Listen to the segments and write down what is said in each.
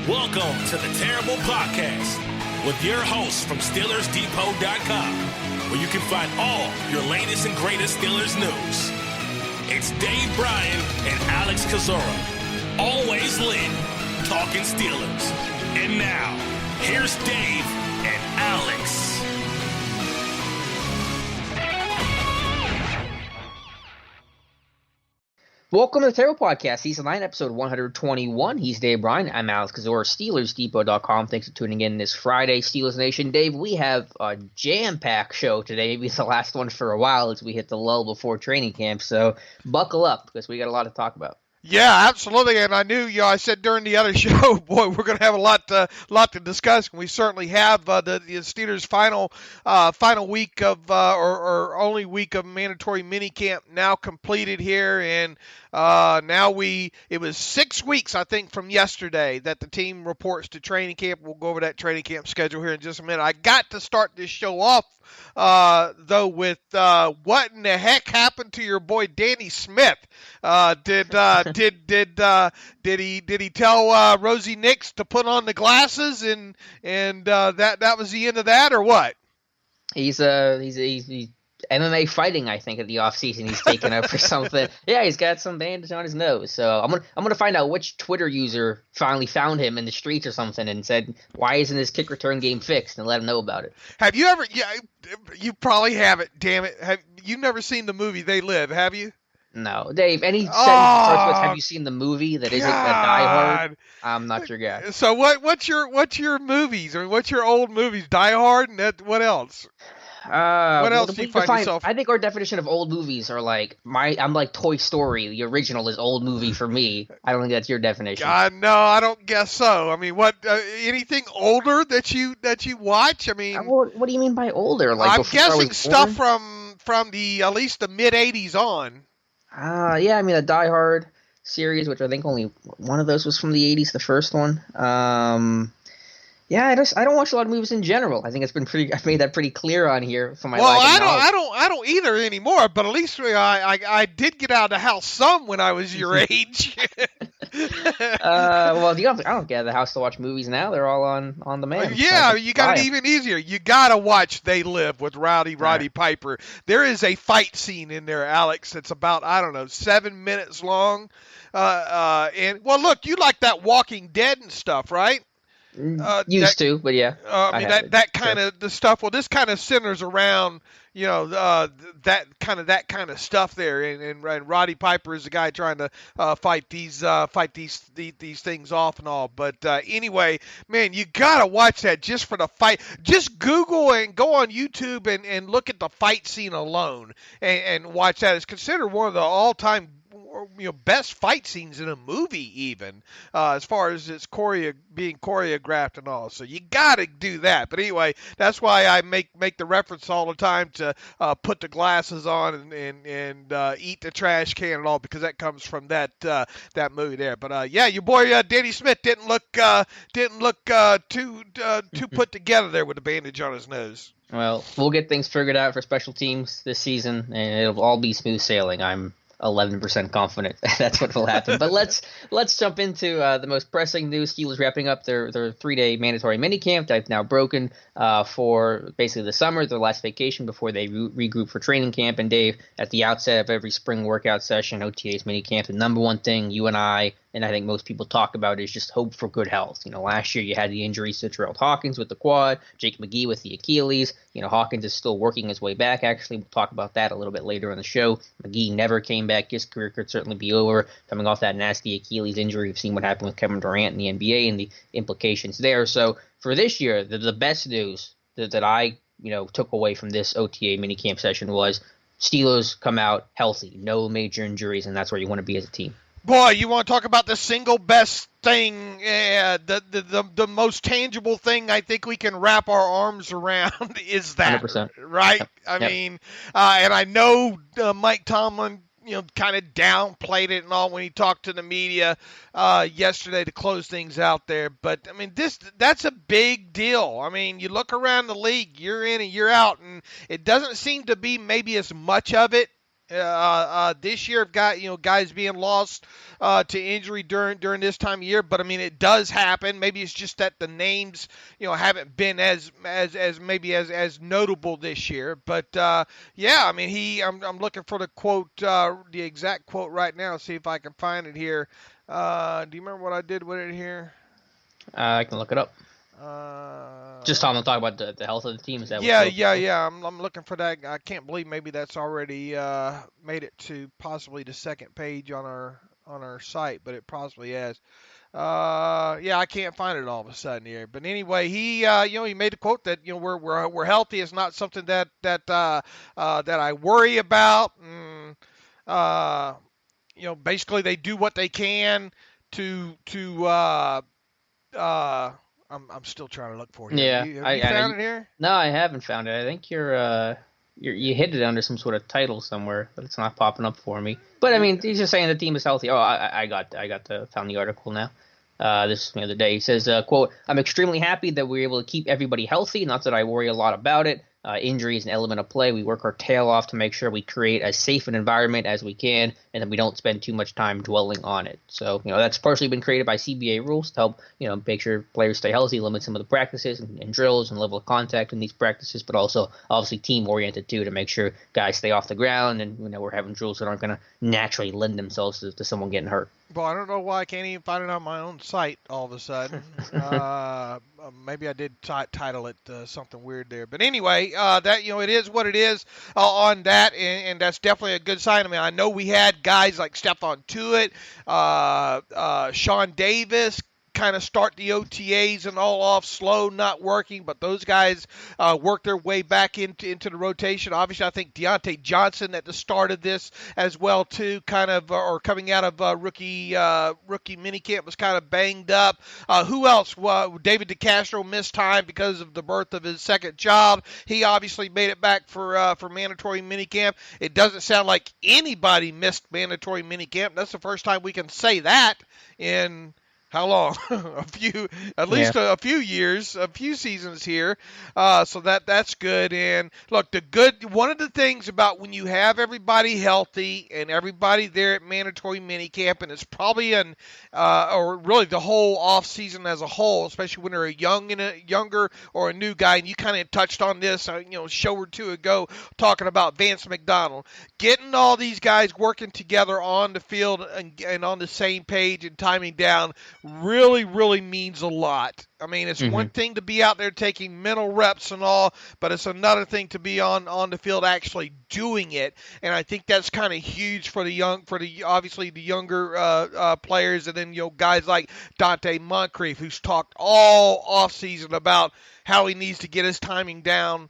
Welcome to the Terrible Podcast with your hosts from SteelersDepot.com, where you can find all your latest and greatest Steelers news. It's Dave Bryan and Alex Kozora, always lit, talking Steelers. And now, here's Dave and Alex. Welcome to the Terrible Podcast, Season 9, Episode 121. He's Dave Bryan. I'm Alex Kozora, SteelersDepot.com. Thanks for tuning in this Friday, Steelers Nation. Dave, we have a jam-packed show today. Maybe it's the last one for a while as we hit the lull before training camp. So buckle up because we got a lot to talk about. Yeah, absolutely, and I knew, I said during the other show, boy, we're going to have a lot to discuss, and we certainly have. The Steelers' final week of, or only week of mandatory minicamp now completed here, and it was 6 weeks, I think, from yesterday that the team reports to training camp. We'll go over that training camp schedule here in just a minute. I got to start this show off, though, with what in the heck happened to your boy Danny Smith? Did he tell Rosie Nix to put on the glasses and that was the end of that, or what? He's MMA fighting, I think, at the offseason. He's taken up for something. Yeah, he's got some bandage on his nose. So I'm gonna find out which Twitter user finally found him in the streets or something and said, "Why isn't this kick return game fixed?" and let him know about it. Have you ever? Yeah, you probably haven't. Damn it! You've never seen the movie They Live, have you? No, Dave. Any sentence starts with "Have you seen the movie?" that isn't a Die Hard? I'm not your guy. So what's your movies? I mean, what's your old movies? Die Hard, and what else? What else do you find yourself? I think our definition of old movies are like I'm like Toy Story. The original is old movie for me. I don't think that's your definition. No, I don't guess so. I mean, what anything older that you watch? I mean, what do you mean by older? Like I'm guessing stuff from the at least the mid '80s on. Yeah, I mean the Die Hard series, which I think only one of those was from the '80s, the first one. Yeah, I don't watch a lot of movies in general. I think I've made that pretty clear on here for my life. Well, I don't either anymore. But at least I did get out of the house some when I was your age. Well, I don't get out of the house to watch movies now. They're all on demand. Yeah, you got it even easier. You got to watch They Live with Roddy Piper. There is a fight scene in there, Alex. That's about 7 minutes long. And well, look, you like that Walking Dead and stuff, right? Used to, but yeah. I mean that kind of the stuff. Well, this kind of centers around that kind of stuff there, and Roddy Piper is the guy trying to fight these things off and all. But anyway, man, you gotta watch that just for the fight. Just Google and go on YouTube and look at the fight scene alone and watch that. It's considered one of the all-time best fight scenes in a movie, even as far as it's being choreographed and all. So you got to do that. But anyway, that's why I make the reference all the time to put the glasses on and eat the trash can and all, because that comes from that movie there. But yeah, your boy Danny Smith didn't look too put together there with the bandage on his nose. Well, we'll get things figured out for special teams this season, and it'll all be smooth sailing. I'm 11% confident that's what will happen. But let's jump into the most pressing news. Steelers wrapping up their 3-day mandatory minicamp. They've now broken for basically the summer, their last vacation before they regroup for training camp. And Dave, at the outset of every spring workout session, OTAs minicamp, the number one thing you and I think most people talk about is just hope for good health. Last year you had the injuries to Jerald Hawkins with the quad, Jake McGee with the Achilles. Hawkins is still working his way back, actually. We'll talk about that a little bit later in the show. McGee never came back. His career could certainly be over. Coming off that nasty Achilles injury, we've seen what happened with Kevin Durant in the NBA and the implications there. So for this year, the best news that I took away from this OTA minicamp session was Steelers come out healthy, no major injuries, and that's where you want to be as a team. Boy, you want to talk about the single best thing, the most tangible thing I think we can wrap our arms around is that, 100%. Right? I mean, and I know Mike Tomlin, kind of downplayed it and all when he talked to the media yesterday to close things out there. But, I mean, that's a big deal. I mean, you look around the league, you're in and you're out, and it doesn't seem to be maybe as much of it This year, got guys being lost to injury during this time of year. But I mean, it does happen. Maybe it's just that the names haven't been as maybe as notable this year. But yeah, I mean, I'm looking for the quote, the exact quote right now. See if I can find it here. Do you remember what I did with it here? I can look it up. Just talking about the health of the team. Is that yeah. I'm looking for that. I can't believe maybe that's already made it to possibly the second page on our site, but it possibly has. Yeah, I can't find it all of a sudden here. But anyway, he made the quote that we're healthy. It's not something that I worry about. Basically they do what they can to I'm still trying to look for it. Yeah, Have you found it here? No, I haven't found it. I think you hit it under some sort of title somewhere, but it's not popping up for me. But I mean, he's just saying the team is healthy. Oh, I found the article now. This the other day. He says, quote, "I'm extremely happy that we're able to keep everybody healthy. Not that I worry a lot about it. Injury is an element of play. We work our tail off to make sure we create as safe an environment as we can, and that we don't spend too much time dwelling on it." So, that's partially been created by CBA rules to help, make sure players stay healthy, limit some of the practices and drills and level of contact in these practices, but also obviously team-oriented too, to make sure guys stay off the ground and, we're having drills that aren't going to naturally lend themselves to someone getting hurt. Well, I don't know why I can't even find it on my own site all of a sudden. Maybe I did title it something weird there. But anyway, that it is what it is on that, and that's definitely a good sign. I mean, I know we had guys like Stephon Tuitt, Sean Davis, kind of start the OTAs and all off slow, not working, but those guys work their way back into the rotation. Obviously, I think Diontae Johnson at the start of this as well too, kind of or coming out of rookie minicamp was kind of banged up. Who else? David DeCastro missed time because of the birth of his second child. He obviously made it back for mandatory minicamp. It doesn't sound like anybody missed mandatory minicamp. That's the first time we can say that in how long? At least a few years, a few seasons here. So that's good. And look, one of the things about when you have everybody healthy and everybody there at mandatory minicamp, and it's probably or really the whole off season as a whole, especially when they're younger or a new guy. And you kind of touched on this, show or two ago, talking about Vance McDonald, getting all these guys working together on the field and on the same page and timing down really, really means a lot. I mean, it's one thing to be out there taking mental reps and all, but it's another thing to be on the field actually doing it. And I think that's kind of huge for obviously the younger players, and then guys like Dante Moncrief, who's talked all offseason about how he needs to get his timing down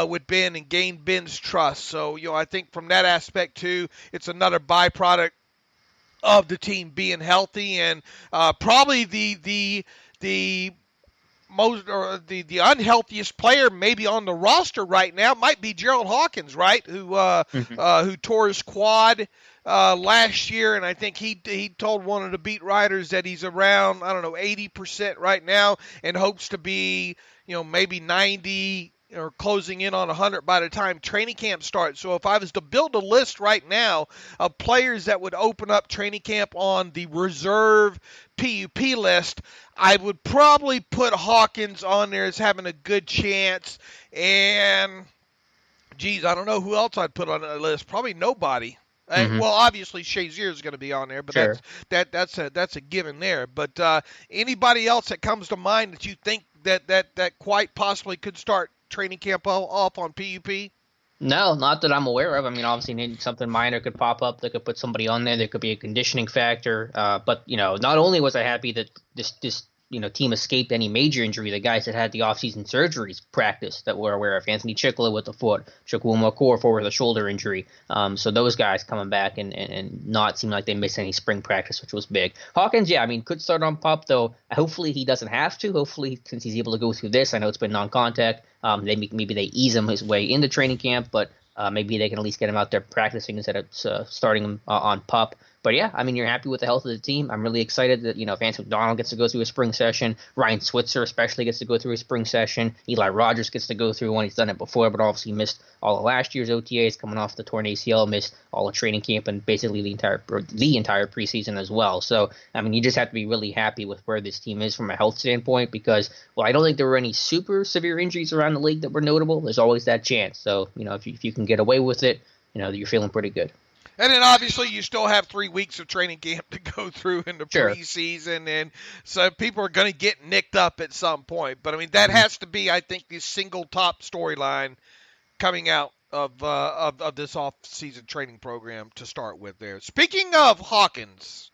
with Ben and gain Ben's trust. So I think from that aspect too, it's another byproduct of the team being healthy, and probably the most or the unhealthiest player maybe on the roster right now might be Jerald Hawkins, right? Who tore his quad last year, and I think he told one of the beat writers that he's around 80% right now, and hopes to be maybe 90 or closing in on 100 by the time training camp starts. So if I was to build a list right now of players that would open up training camp on the reserve PUP list, I would probably put Hawkins on there as having a good chance. And, geez, I don't know who else I'd put on that list. Probably nobody. Well, obviously Shazier is going to be on there, but sure, that's a given there. But anybody else that comes to mind that you think that quite possibly could start training camp off on PUP? No, not that I'm aware of. I mean, obviously something minor could pop up that could put somebody on there. There could be a conditioning factor. But not only was I happy that this team escaped any major injury, the guys that had the offseason surgeries practice that we're aware of. Anthony Chickla with the foot, Chukwuma Okorafor with a shoulder injury. So those guys coming back and not seem like they missed any spring practice, which was big. Hawkins, yeah, I mean, could start on PUP, though. Hopefully he doesn't have to. Hopefully, since he's able to go through this, I know it's been non-contact, maybe they ease him his way into training camp, but maybe they can at least get him out there practicing instead of starting him on PUP. But yeah, I mean, you're happy with the health of the team. I'm really excited that, Vance McDonald gets to go through a spring session. Ryan Switzer especially gets to go through a spring session. Eli Rogers gets to go through one. He's done it before, but obviously missed all of last year's OTAs coming off the torn ACL, missed all of training camp and basically the entire preseason as well. So, I mean, you just have to be really happy with where this team is from a health standpoint because, well, I don't think there were any super severe injuries around the league that were notable. There's always that chance. So, if you can get away with it, you're feeling pretty good. And then obviously you still have 3 weeks of training camp to go through in the preseason, and so people are going to get nicked up at some point. But I mean that has to be, I think, the single top storyline coming out of this off-season training program to start with. There. Speaking of Hawkins.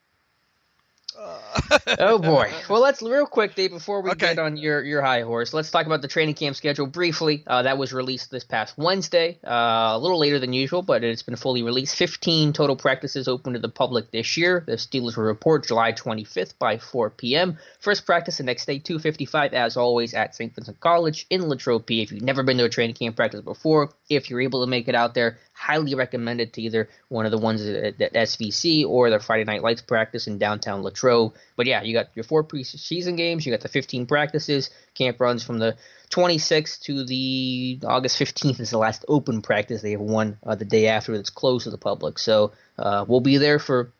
Oh boy! Well, let's real quick, Dave. Before we get on your high horse, let's talk about the training camp schedule briefly. That was released this past Wednesday, a little later than usual, but it's been fully released. 15 total practices open to the public this year. The Steelers will report July 25th by 4 p.m. First practice the next day, 2:55, as always, at St. Vincent College in Latrobe. If you've never been to a training camp practice before, if you're able to make it out there, highly recommended to either one of the ones at SVC or the Friday Night Lights practice in downtown Latrobe. But yeah, you got your 4 preseason games, you got the 15 practices. Camp runs from the 26th to the August 15th is the last open practice. They have one the day after that's closed to the public. So we'll be there for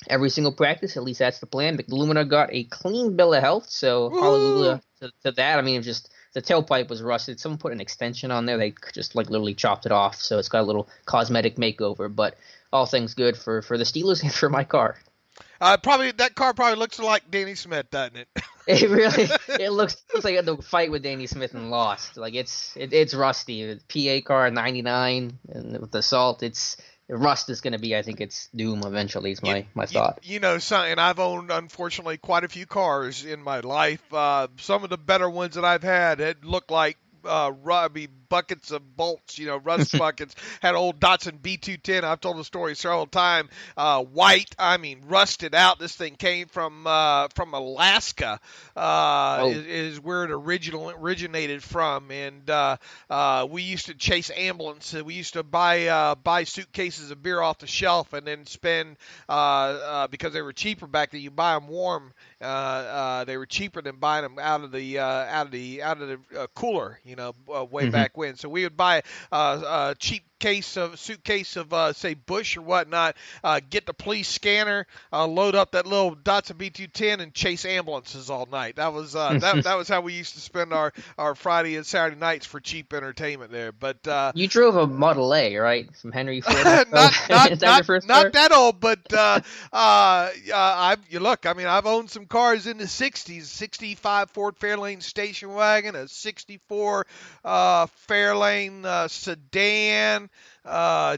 every single practice. At least that's the plan. McLumina got a clean bill of health, so hallelujah to that. I mean, just the tailpipe was rusted. Someone put an extension on there. They just literally chopped it off, so it's got a little cosmetic makeover. But all things good for the Steelers and for my car. Probably that car probably looks like Danny Smith, doesn't it? It looks like I had to fight with Danny Smith and lost. It's rusty. The PA car 99 and with the salt, rust is going to be, I think, its doom eventually. Is my thought. And I've owned, unfortunately, quite a few cars in my life. Some of the better ones that I've had looked like buckets of bolts, rust buckets. Had old Datsun B210. I've told the story several times. White, rusted out. This thing came from Alaska. Is where it originated from. And we used to chase ambulances. We used to buy suitcases of beer off the shelf and then spend because they were cheaper back then. You buy them warm. They were cheaper than buying them out of the cooler. Way back when. So we would buy a cheap suitcase of say Bush or whatnot, get the police scanner, load up that little Datsun B210 and chase ambulances all night. That was that was how we used to spend our Friday and Saturday nights for cheap entertainment there. But you drove a Model A, right, from Henry Ford? not that old, but I've owned some cars in the 60s, 65 Ford Fairlane station wagon, a 64 Fairlane sedan. A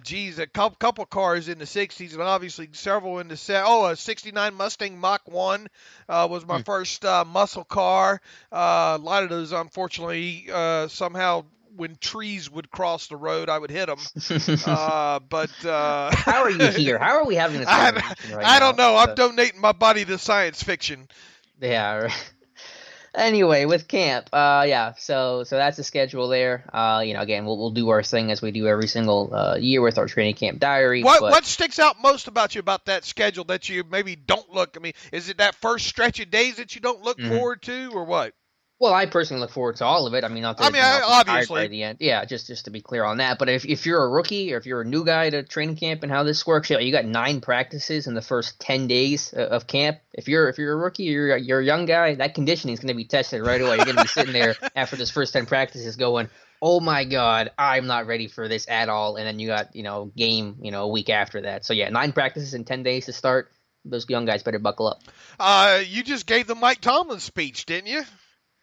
couple cars in the 60s, and obviously several in the a 69 Mustang Mach 1 was my first muscle car. A lot of those, unfortunately, somehow when trees would cross the road, I would hit them. But how are you here? How are we having this conversation right now? I don't know. I'm donating my body to science fiction. Yeah. Right. Anyway, with camp, so that's the schedule there. Again, we'll do our thing as we do every single year with our training camp diary. What sticks out most about you about that schedule that you maybe don't look? I mean, is it that first stretch of days that you don't look forward to, or what? Well, I personally look forward to all of it. I mean, obviously, by the end. Yeah, just to be clear on that. But if you're a rookie or if you're a new guy to training camp and how this works, you got 9 practices in the first 10 days of camp. If you're a rookie, you're a young guy, that conditioning is going to be tested right away. You're going to be sitting there after this first 10 practices going, oh my God, I'm not ready for this at all. And then you got game a week after that. So yeah, 9 practices in 10 days to start. Those young guys better buckle up. You just gave the Mike Tomlin speech, didn't you?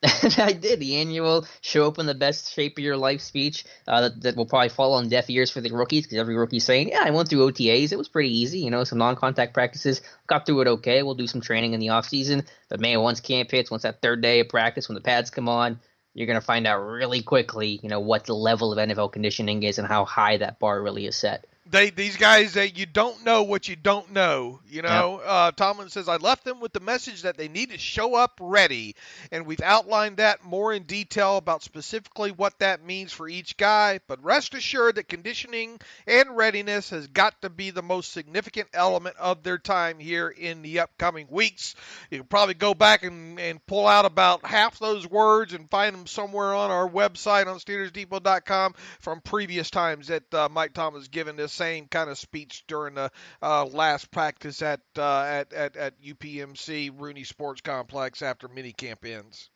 I did. The annual show up in the best shape of your life speech that will probably fall on deaf ears for the rookies because every rookie's saying, yeah, I went through OTAs. It was pretty easy, some non-contact practices. Got through it okay. We'll do some training in the offseason. But, man, once camp hits, once that third day of practice, when the pads come on, you're going to find out really quickly, what the level of NFL conditioning is and how high that bar really is set. These guys that you don't know what you don't know. Tomlin says, I left them with the message that they need to show up ready, and we've outlined that more in detail about specifically what that means for each guy, but rest assured that conditioning and readiness has got to be the most significant element of their time here in the upcoming weeks. You can probably go back and pull out about half those words and find them somewhere on our website on SteelersDepot.com from previous times that Mike Tomlin has given this same kind of speech during the last practice at UPMC Rooney Sports Complex after minicamp ends.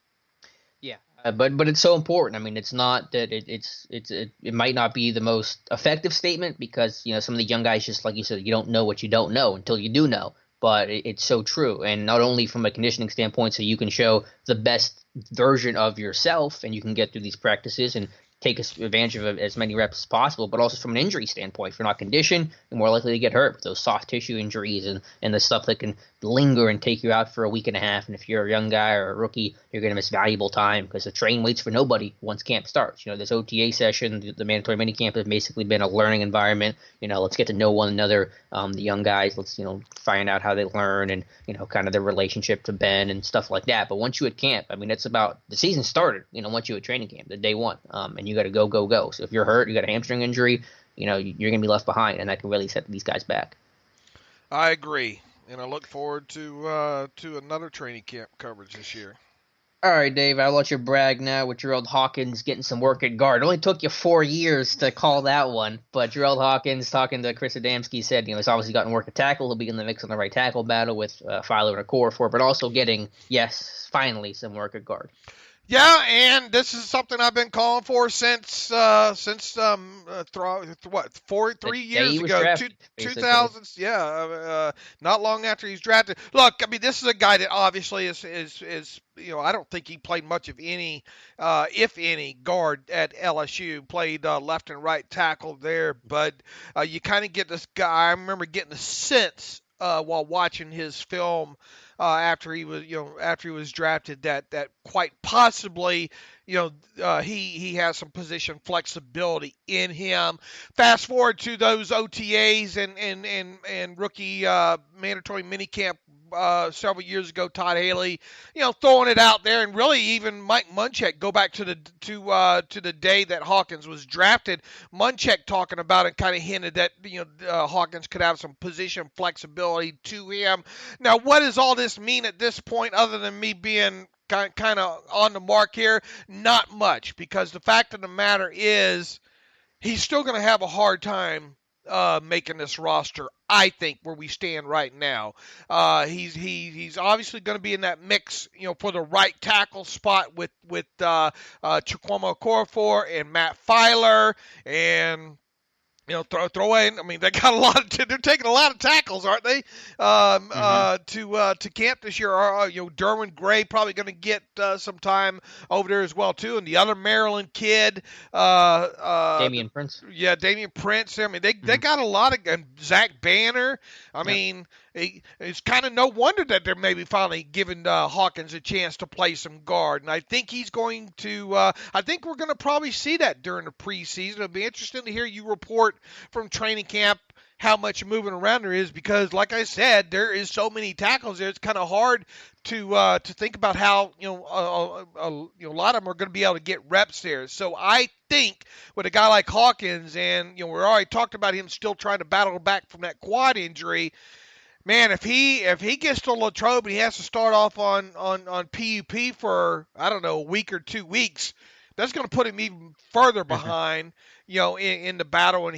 Yeah, but it's so important. I mean, it's not that it might not be the most effective statement because some of the young guys, just like you said, you don't know what you don't know until you do know. But it's so true, and not only from a conditioning standpoint, so you can show the best version of yourself, and you can get through these practices and take advantage of as many reps as possible, but also from an injury standpoint. If you're not conditioned, you're more likely to get hurt with those soft tissue injuries and the stuff that can linger and take you out for a week and a half. And if you're a young guy or a rookie, you're going to miss valuable time because the train waits for nobody once camp starts. This OTA session, the mandatory minicamp has basically been a learning environment. Let's get to know one another, the young guys. Let's, find out how they learn and, kind of their relationship to Ben and stuff like that. But once you at camp, I mean, it's about the season started, once you at training camp, the day one, and you got to go. So if you're hurt, you got a hamstring injury, you're going to be left behind, and that can really set these guys back. I agree, and I look forward to another training camp coverage this year. All right, Dave, I'll let you brag now with Jerald Hawkins getting some work at guard. It only took you 4 years to call that one, but Jerald Hawkins, talking to Chris Adamski, said, he's obviously gotten work at tackle. He'll be in the mix on the right tackle battle with Filer and Okorafor, but also getting, finally, some work at guard. Yeah, and this is something I've been calling for since 3 years ago, drafted, 2000. Yeah, not long after he's drafted. Look, I mean, this is a guy that obviously is I don't think he played much of any, if any, guard at LSU. Played left and right tackle there, but you kind of get this guy. I remember getting a sense while watching his film. After he was drafted, that quite possibly, he has some position flexibility in him. Fast forward to those OTAs and rookie mandatory minicamp several years ago, Todd Haley, throwing it out there, and really even Mike Munchak, go back to the day that Hawkins was drafted. Munchak talking about it, kind of hinted that Hawkins could have some position flexibility to him. Now, what does all this mean at this point, other than me being kind of on the mark here? Not much, because the fact of the matter is he's still going to have a hard time making this roster, I think, where we stand right now. He's obviously going to be in that mix, for the right tackle spot with Chukwuma Okorafor and Matt Filer, and throw in. I mean, they got a lot. They're taking a lot of tackles, aren't they? To camp this year. Derwin Gray probably going to get some time over there as well too, and the other Maryland kid, Damian Prince. Yeah, Damian Prince. I mean, they got a lot of, and Zach Banner. I mean, it's kind of no wonder that they're maybe finally giving Hawkins a chance to play some guard, and I think he's going to. I think we're going to probably see that during the preseason. It'll be interesting to hear you report from training camp how much moving around there is, because, like I said, there is so many tackles there. It's kind of hard to think about how a lot of them are going to be able to get reps there. So I think with a guy like Hawkins, and we're already talked about him still trying to battle back from that quad injury. Man, if he gets to Latrobe and he has to start off on PUP for, I don't know, a week or 2 weeks, that's going to put him even further behind, in the battle. And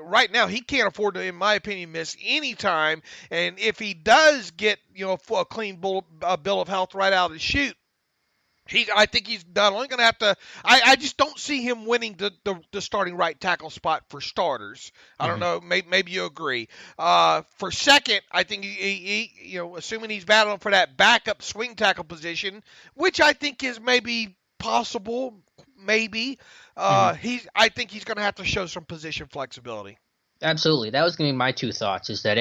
right now, he can't afford to, in my opinion, miss any time. And if he does get, a clean bill of health right out of the chute, I think he's not only going to have to. I just don't see him winning the starting right tackle spot for starters. I don't know. Maybe you agree. For second, I think he assuming he's battling for that backup swing tackle position, which I think is maybe possible. Maybe I think he's going to have to show some position flexibility. Absolutely. That was going to be my two thoughts is that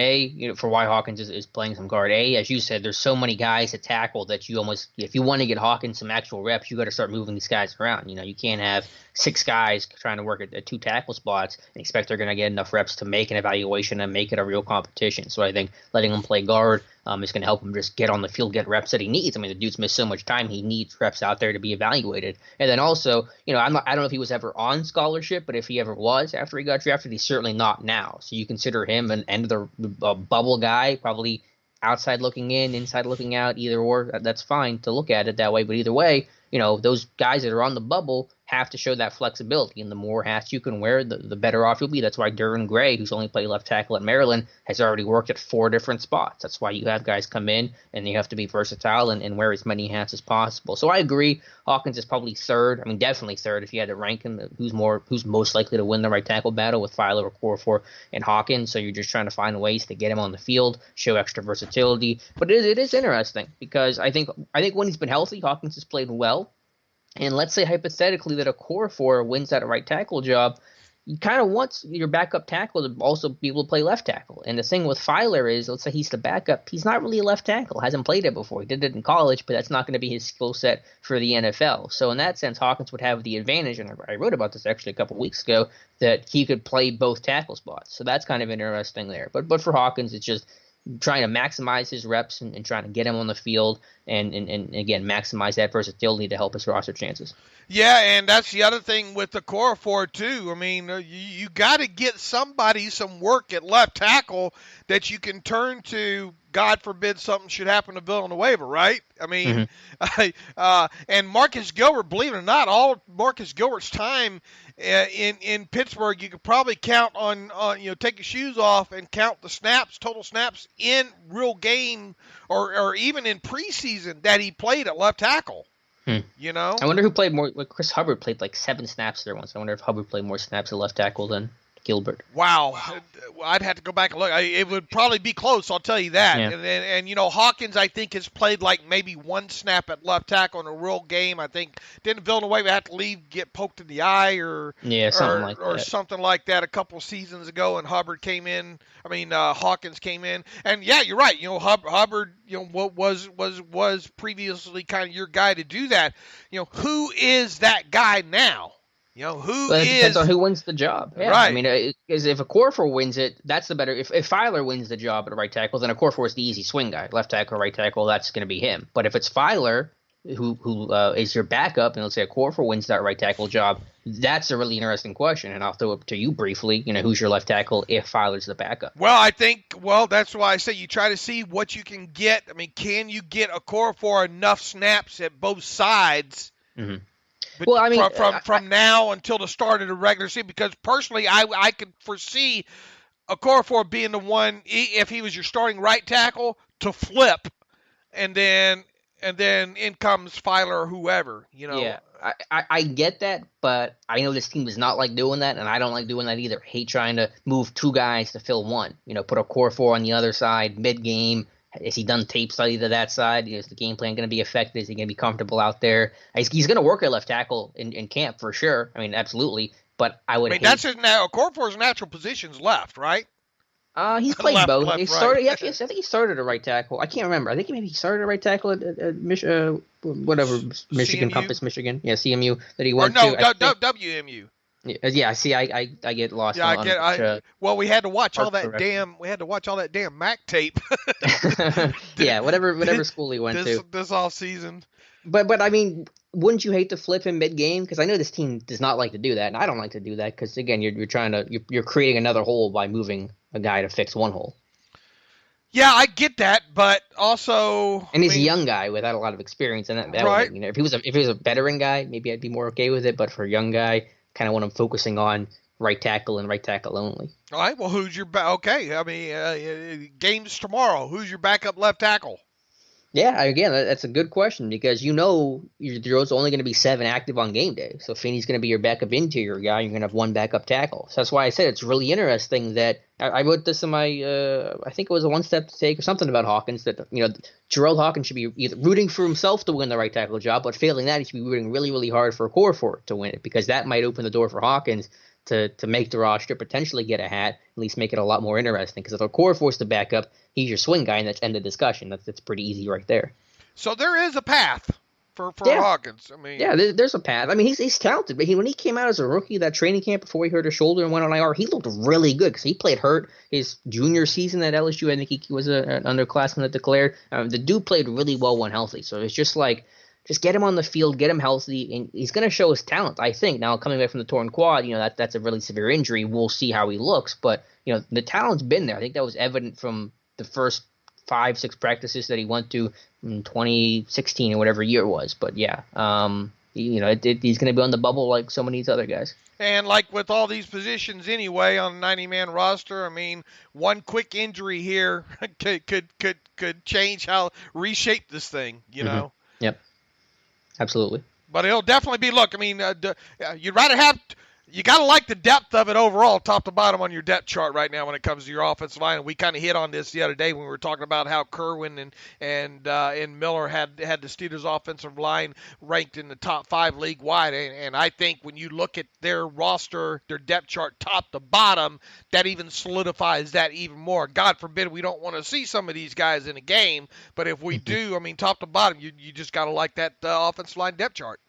for why Hawkins is playing some guard. As you said, there's so many guys to tackle that you almost, if you want to get Hawkins some actual reps, you got to start moving these guys around. You can't have 6 guys trying to work at 2 tackle spots and expect they're going to get enough reps to make an evaluation and make it a real competition. So I think letting him play guard is going to help him just get on the field, get reps that he needs. I mean, the dude's missed so much time, he needs reps out there to be evaluated. And then also, I don't know if he was ever on scholarship, but if he ever was after he got drafted, he's certainly not now. So you consider him an end of the bubble guy, probably outside looking in, inside looking out, either or. That's fine to look at it that way. But either way, those guys that are on the bubble have to show that flexibility, and the more hats you can wear, the better off you'll be. That's why Duran Gray, who's only played left tackle at Maryland, has already worked at 4 different spots. That's why you have guys come in, and you have to be versatile and wear as many hats as possible. So I agree, Hawkins is probably third. I mean, definitely third if you had to rank him. Who's most likely to win the right tackle battle with Filer, Okorafor, and Hawkins? So you're just trying to find ways to get him on the field, show extra versatility. But it is interesting because I think when he's been healthy, Hawkins has played well. And let's say hypothetically that Okorafor wins that right tackle job, you kind of want your backup tackle to also be able to play left tackle. And the thing with Filer is, let's say he's the backup, he's not really a left tackle, hasn't played it before. He did it in college, but that's not going to be his skill set for the NFL. So in that sense, Hawkins would have the advantage, and I wrote about this actually a couple weeks ago, that he could play both tackle spots. So that's kind of interesting there. But for Hawkins, it's just trying to maximize his reps and trying to get him on the field and again, maximize that versatility to help his roster chances. Yeah, and that's the other thing with the Okorafor, too. I mean, you got to get somebody some work at left tackle that you can turn to. God forbid something should happen to Bill on the waiver, right? I mean, and Marcus Gilbert, believe it or not, all Marcus Gilbert's time in Pittsburgh, you could probably count on take your shoes off and count the snaps, total snaps in real game or even in preseason that he played at left tackle. I wonder who played more. Chris Hubbard played like 7 snaps there once. I wonder if Hubbard played more snaps at left tackle than Gilbert. Wow. I'd have to go back and look. It would probably be close, I'll tell you that. Yeah. And Hawkins, I think, has played like maybe 1 snap at left tackle in a real game. I think, didn't Villanueva have to leave, get poked in the eye or something like that a couple seasons ago, and Hubbard came in. Hawkins came in. And, yeah, you're right. Hubbard, was previously kind of your guy to do that. Who is that guy now? It depends on who wins the job. Yeah. Right. I mean, because if Okorafor wins it, that's the better. If Filer wins the job at right tackle, then Okorafor is the easy swing guy. Left tackle, right tackle, that's going to be him. But if it's Filer who is your backup, and let's say Okorafor wins that right tackle job, that's a really interesting question. And I'll throw it to you briefly. Who's your left tackle if Filer's the backup? Well, that's why I say you try to see what you can get. I mean, can you get Okorafor enough snaps at both sides? Mm-hmm. But from now until the start of the regular season, because personally, I could foresee Okorafor being the one, if he was your starting right tackle, to flip, and then in comes Filer or whoever. Yeah, I get that, but I know this team does not like doing that, and I don't like doing that either. I hate trying to move 2 guys to fill 1. Put Okorafor on the other side mid game. Has he done tape study to that side? Is the game plan going to be effective? Is he going to be comfortable out there? He's going to work at left tackle in camp for sure. I mean, absolutely. But that's his now. Okorafor's natural position's left, right? He's played both. Left, he right. started. I think he started at right tackle. I can't remember. I think maybe he started at right tackle at Michigan, CMU? Compass, Michigan. Yeah, CMU that he went to. WMU. Yeah, see, I get lost. Well, we had to watch all that damn. We had to watch all that damn Mac tape. Yeah, whatever school he went to this off season. But I mean, wouldn't you hate to flip him mid game? Because I know this team does not like to do that, and I don't like to do that because again, you're creating another hole by moving a guy to fix 1 hole. Yeah, I get that, but also, he's a young guy without a lot of experience in that. Right. If he was a veteran guy, maybe I'd be more okay with it. But for a young guy, kind of when I'm focusing on right tackle and right tackle only. All right. Well, who's your okay? I mean, games tomorrow. Who's your backup left tackle? Yeah, again, that's a good question because there's only going to be 7 active on game day. So Finney's going to be your backup interior guy. You're going to have 1 backup tackle. So that's why I said it's really interesting that I wrote this in my I think it was a 1 step to take or something about Hawkins that Jerald Hawkins should be either rooting for himself to win the right tackle job, but failing that he should be rooting really, really hard for Okorafor to win it because that might open the door for Hawkins to make the roster, potentially get a hat, at least make it a lot more interesting. Because if Okorafor's the backup, he's your swing guy, and that's end of discussion. That's pretty easy right there. So there is a path for Hawkins. I mean, yeah, there's a path. I mean, he's talented, but when he came out as a rookie, that training camp before he hurt his shoulder and went on IR, he looked really good because he played hurt his junior season at LSU. I think he was an underclassman that declared. The dude played really well when healthy. So it's just like, just get him on the field, get him healthy, and he's going to show his talent, I think. Now, coming back from the torn quad, that's a really severe injury. We'll see how he looks, but the talent's been there. I think that was evident from the first 5-6 practices that he went to in 2016 or whatever year it was. But yeah, he's going to be on the bubble like so many of these other guys. And like with all these positions anyway on a 90-man roster, I mean, one quick injury here could change reshape this thing, know. Yep. Absolutely. But it'll definitely be, look, I mean, you'd rather have, you got to like the depth of it overall, top to bottom on your depth chart right now when it comes to your offensive line. And we kind of hit on this the other day when we were talking about how Kerwin and Miller had the Steelers offensive line ranked in the top 5 league-wide. And I think when you look at their roster, their depth chart top to bottom, that even solidifies that even more. God forbid we don't want to see some of these guys in a game, but if we do, I mean, top to bottom, you just got to like that offensive line depth chart.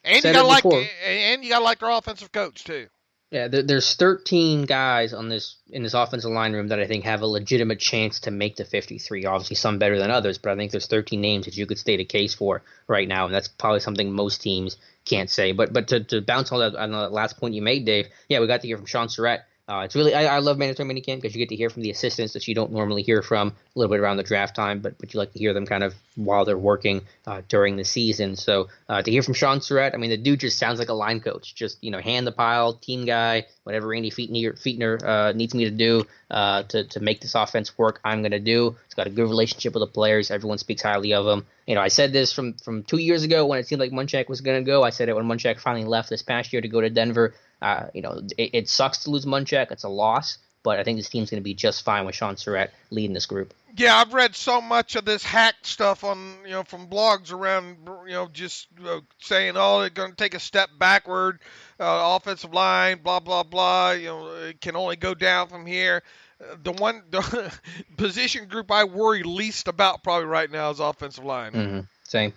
And you gotta like their offensive coach too. Yeah, there's 13 guys in this offensive line room that I think have a legitimate chance to make the 53. Obviously, some better than others, but I think there's 13 names that you could state a case for right now, and that's probably something most teams can't say. But to bounce on that last point you made, Dave, yeah, we got to hear from Shaun Surratt. It's really I love mandatory minicamp because you get to hear from the assistants that you don't normally hear from a little bit around the draft time, but you like to hear them kind of while they're working during the season. So to hear from Shaun Surratt, I mean, the dude just sounds like a line coach. Just hand the pile, team guy, whatever Randy Fichtner needs me to do to make this offense work, I'm going to do. He's got a good relationship with the players. Everyone speaks highly of him. I said this from 2 years ago when it seemed like Munchak was going to go. I said it when Munchak finally left this past year to go to Denver. It sucks to lose Munchak. It's a loss, but I think this team's going to be just fine with Shaun Surratt leading this group. Yeah, I've read so much of this hack stuff on, from blogs around, just saying, they're going to take a step backward, offensive line, blah, blah, blah, it can only go down from here. The position group I worry least about probably right now is offensive line. Mm-hmm. Same.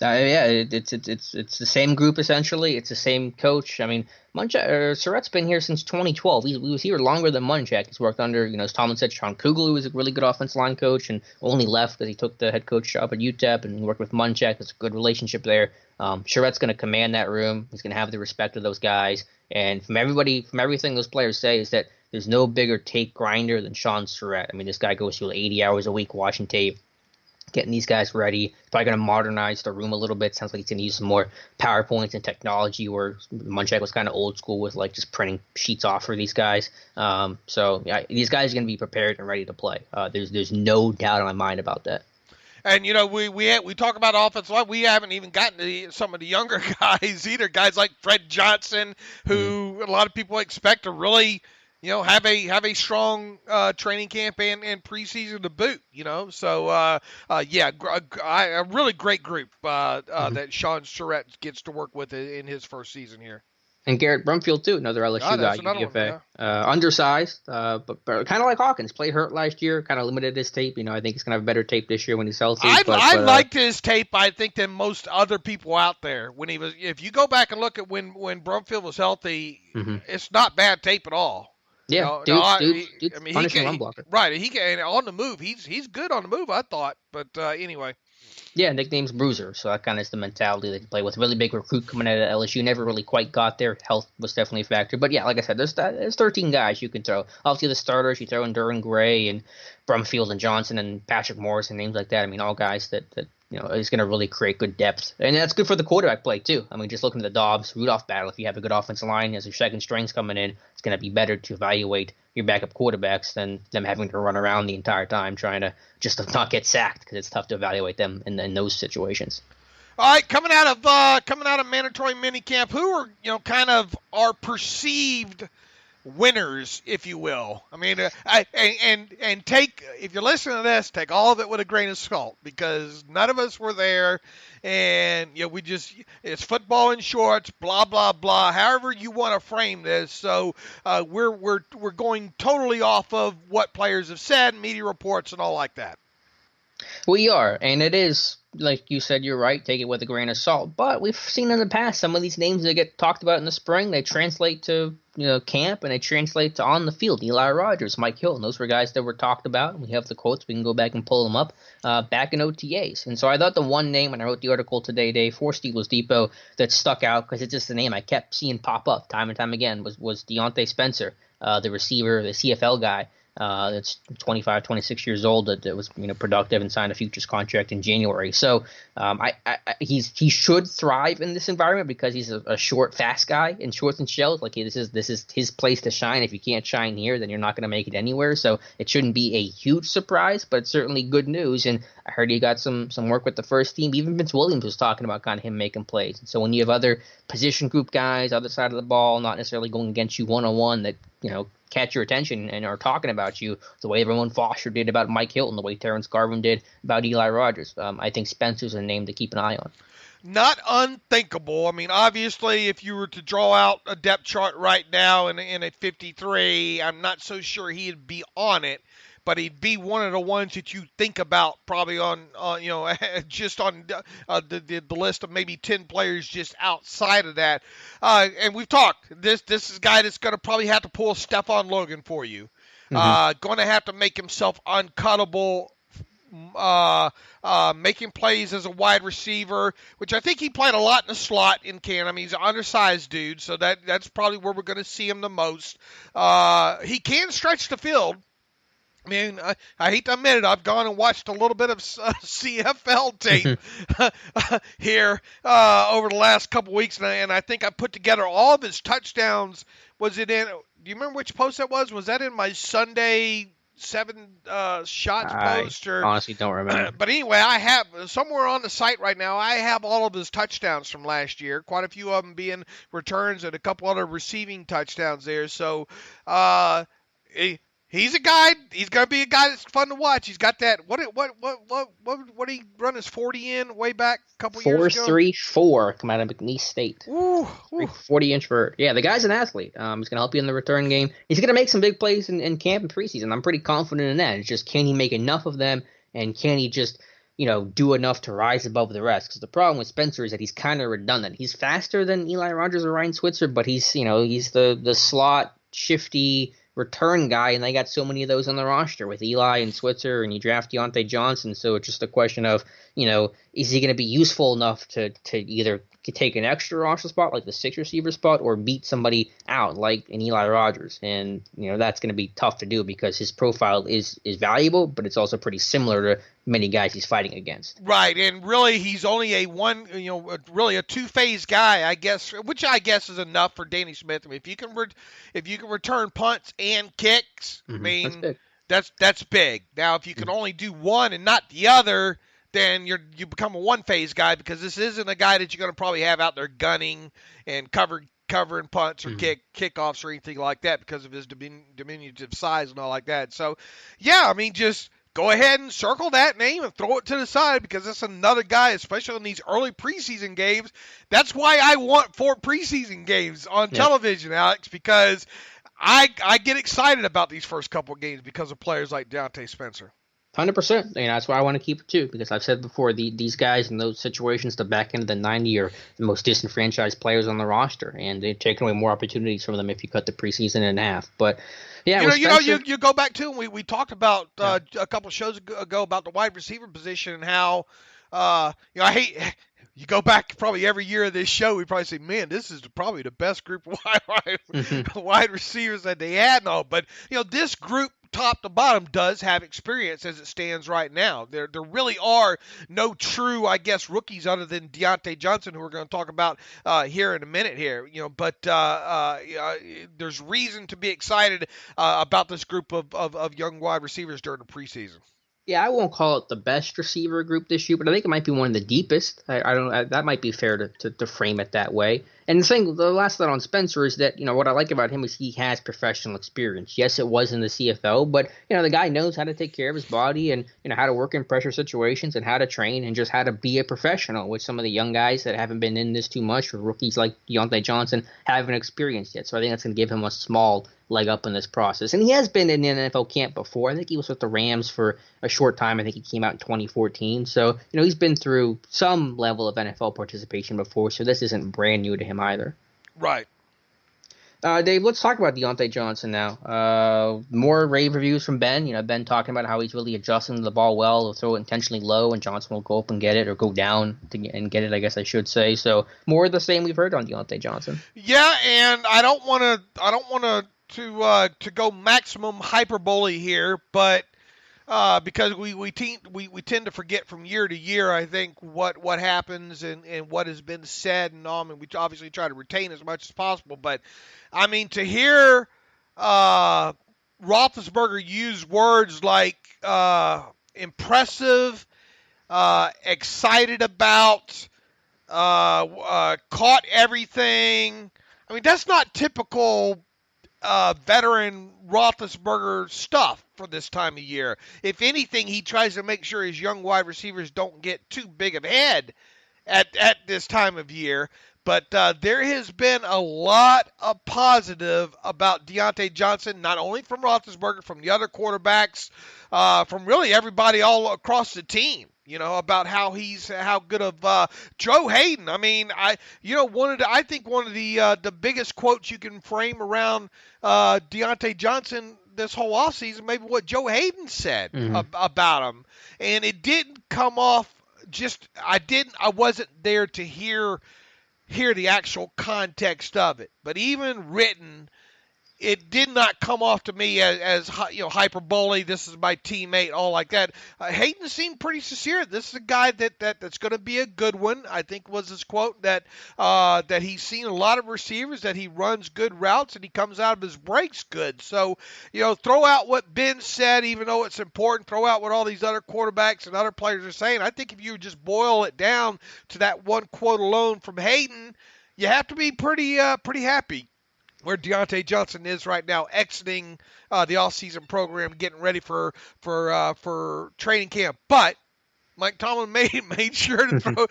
Yeah, it's the same group essentially. It's the same coach. I mean, Surratt's been here since 2012. He was here longer than Munchak. He's worked under, as Tomlin said, Sean Kugler, who was a really good offensive line coach, and only left because he took the head coach job at UTEP and worked with Munchak. There's a good relationship there. Surratt's going to command that room. He's going to have the respect of those guys. And from everything those players say is that there's no bigger tape grinder than Shaun Surratt. I mean, this guy goes through 80 hours a week watching tape, getting these guys ready. Probably going to modernize the room a little bit. Sounds like he's going to use some more PowerPoints and technology where Munchak was kind of old school with like just printing sheets off for these guys. So yeah, these guys are going to be prepared and ready to play. There's no doubt in my mind about that. And, we talk about offensive line. We haven't even gotten to some of the younger guys either. Guys like Fred Johnson, who a lot of people expect to really – have a strong training camp and preseason to boot. So a really great group that Shaun Surratt gets to work with in his first season here. And Garrett Brumfield too, another LSU guy, UDFA. Undersized, but kind of like Hawkins, played hurt last year, kind of limited his tape. I think he's gonna have a better tape this year when he's healthy. I liked his tape, I think, than most other people out there. If you go back and look at when Brumfield was healthy, it's not bad tape at all. Yeah, dude's punishing run blocker. Right, he can on the move. He's good on the move, I thought. But anyway. Yeah, nickname's Bruiser, so that kind of is the mentality they can play with. Really big recruit coming out of LSU, never really quite got there. Health was definitely a factor. But yeah, like I said, there's 13 guys you can throw. Obviously the starters, you throw in Duran Gray and Brumfield and Johnson and Patrick Morris and names like that. I mean, all guys that is going to really create good depth. And that's good for the quarterback play, too. I mean, just looking at the Dobbs-Rudolph battle, if you have a good offensive line as your second strings coming in, it's going to be better to evaluate your backup quarterbacks than them having to run around the entire time trying to just not get sacked because it's tough to evaluate them in those situations. All right, coming out of mandatory minicamp, who are kind of are perceived winners, if you will. I mean, and take, if you're listening to this, take all of it with a grain of salt, because none of us were there, and we just, it's football in shorts, blah blah blah. However you want to frame this, so we're going totally off of what players have said, media reports, and all like that. We are, and it is, like you said, you're right, take it with a grain of salt. But we've seen in the past some of these names that get talked about in the spring, they translate to camp, and they translate to on the field. Eli Rogers, Mike Hilton, those were guys that were talked about. We have the quotes, we can go back and pull them up, back in OTAs. And so I thought the one name, when I wrote the article today, Dave, for Steelers Depot, that stuck out, because it's just a name I kept seeing pop up time and time again, was Diontae Spencer, the receiver, the CFL guy. That's 25, 26 years old, that was productive and signed a futures contract in January. So he should thrive in this environment, because he's a short, fast guy in shorts and shells. Like, this is his place to shine. If you can't shine here, then you're not going to make it anywhere. So it shouldn't be a huge surprise, but it's certainly good news. And I heard he got some work with the first team. Even Vince Williams was talking about kind of him making plays. And so when you have other position group guys, other side of the ball, not necessarily going against you one-on-one, that catch your attention and are talking about you, the way everyone Foster did about Mike Hilton, the way Terrence Garvin did about Eli Rogers. I think Spencer's a name to keep an eye on. Not unthinkable. I mean, obviously, if you were to draw out a depth chart right now in at 53, I'm not so sure he'd be on it, but he'd be one of the ones that you think about probably on just on the list of maybe 10 players just outside of that. And we've talked, this is a guy that's going to probably have to pull Stephon Logan for you. Going to have to make himself uncuttable, making plays as a wide receiver, which I think he played a lot in the slot in camp. I mean, he's an undersized dude, so that's probably where we're going to see him the most. He can stretch the field. I mean, I hate to admit it, I've gone and watched a little bit of CFL tape here over the last couple weeks, and I think I put together all of his touchdowns. Was it in? Do you remember which post that was? Was that in my Sunday 7 shots post? I honestly don't remember. But anyway, I have somewhere on the site right now, I have all of his touchdowns from last year, quite a few of them being returns and a couple other receiving touchdowns there. So he's a guy. He's going to be a guy that's fun to watch. He's got that. What did he run his 40 in way back a couple years ago? 4.34 come out of McNeese State. Ooh. 40-inch vert. Yeah, the guy's an athlete. He's going to help you in the return game. He's going to make some big plays in camp and preseason. I'm pretty confident in that. It's just, can he make enough of them, and can he just do enough to rise above the rest? Because the problem with Spencer is that he's kind of redundant. He's faster than Eli Rogers or Ryan Switzer, but he's the slot, shifty return guy, and they got so many of those on the roster with Eli and Switzer, and you draft Diontae Johnson, so it's just a question of, is he going to be useful enough to either take an extra roster spot, like the 6 receiver spot, or beat somebody out, like an Eli Rogers? And, that's going to be tough to do, because his profile is valuable, but it's also pretty similar to many guys he's fighting against. Right, and really he's only really a two-phase guy, I guess, which I guess is enough for Danny Smith. I mean, if you can return punts and kicks, I mean, that's big. Now, if you can only do one and not the other, then you become a one-phase guy, because this isn't a guy that you're going to probably have out there gunning and covering punts or kickoffs or anything like that, because of his diminutive size and all like that. So, yeah, I mean, just go ahead and circle that name and throw it to the side, because that's another guy, especially in these early preseason games. That's why I want 4 preseason games on television, Alex, because I get excited about these first couple of games because of players like Diontae Spencer. 100%. That's why I want to keep it too, because I've said before, these guys in those situations, the back end of the 90 are the most disenfranchised players on the roster, and they've taken away more opportunities from them if you cut the preseason in half. But yeah, you go back to, and we talked about a couple of shows ago about the wide receiver position and how I hate. You go back probably every year of this show, we probably say, man, this is probably the best group of wide receivers that they had and all. But this group, top to bottom, does have experience as it stands right now. There really are no true, I guess, rookies other than Diontae Johnson, who we're going to talk about here in a minute here. But there's reason to be excited about this group of young wide receivers during the preseason. Yeah, I won't call it the best receiver group this year, but I think it might be one of the deepest. I don't. That might be fair to frame it that way. And the last thought on Spencer is that, what I like about him is he has professional experience. Yes, it was in the CFL, but, the guy knows how to take care of his body and, how to work in pressure situations and how to train and just how to be a professional, which some of the young guys that haven't been in this too much, or rookies like Diontae Johnson, haven't experienced yet. So I think that's going to give him a small leg up in this process. And he has been in the NFL camp before. I think he was with the Rams for a short time. I think he came out in 2014. So, he's been through some level of NFL participation before, so this isn't brand new to him either. Right. Dave, let's talk about Diontae Johnson now. More rave reviews from Ben. Ben talking about how he's really adjusting to the ball well. He'll throw it intentionally low, and Johnson will go up and get it, or go down and get it, I guess I should say. So more of the same we've heard on Diontae Johnson. Yeah, and I don't want to go maximum hyperbole here, but because we tend to forget from year to year, I think, what happens and what has been said, and we obviously try to retain as much as possible. But I mean, to hear Roethlisberger use words like impressive, excited about, caught everything. I mean, that's not typical veteran Roethlisberger stuff for this time of year. If anything, he tries to make sure his young wide receivers don't get too big of a head at this time of year. But there has been a lot of positive about Diontae Johnson, not only from Roethlisberger, from the other quarterbacks, from really everybody all across the team. About how good of Joe Hayden. I mean, I think one of the biggest quotes you can frame around Diontae Johnson this whole offseason, maybe what Joe Hayden said about him, and it didn't come off. I wasn't there to hear the actual context of it, but even written, it did not come off to me as hyperbole. This is my teammate, all like that. Hayden seemed pretty sincere. This is a guy that's going to be a good one. I think was his quote that he's seen a lot of receivers, that he runs good routes, and he comes out of his breaks good. So throw out what Ben said, even though it's important. Throw out what all these other quarterbacks and other players are saying. I think if you just boil it down to that one quote alone from Hayden, you have to be pretty happy where Diontae Johnson is right now, exiting the offseason program, getting ready for training camp. But Mike Tomlin made sure to throw,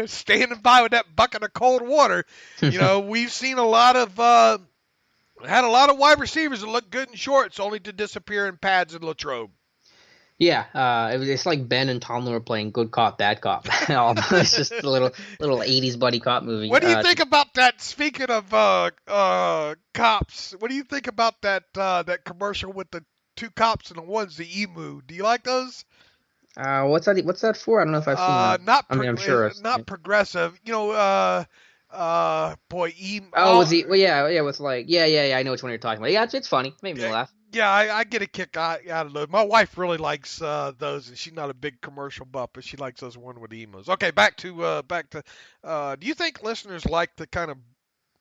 standing by with that bucket of cold water. We've seen a lot of wide receivers that look good in shorts, only to disappear in pads in Latrobe. Yeah, it's like Ben and Tomlin were playing good cop, bad cop. It's just a little 80s buddy cop movie. What do you think about that? Speaking of cops, what do you think about that commercial with the two cops and the one's the emu? Do you like those? What's that for? I don't know if I've seen that. I'm sure it's not progressive. Emu. Oh, was he? Well, yeah. With I know which one you're talking about. Yeah, it's funny. Made me laugh. Yeah, I get a kick out of those. My wife really likes those, and she's not a big commercial buff, but she likes those one with emos. Okay, back to. Do you think listeners like the kind of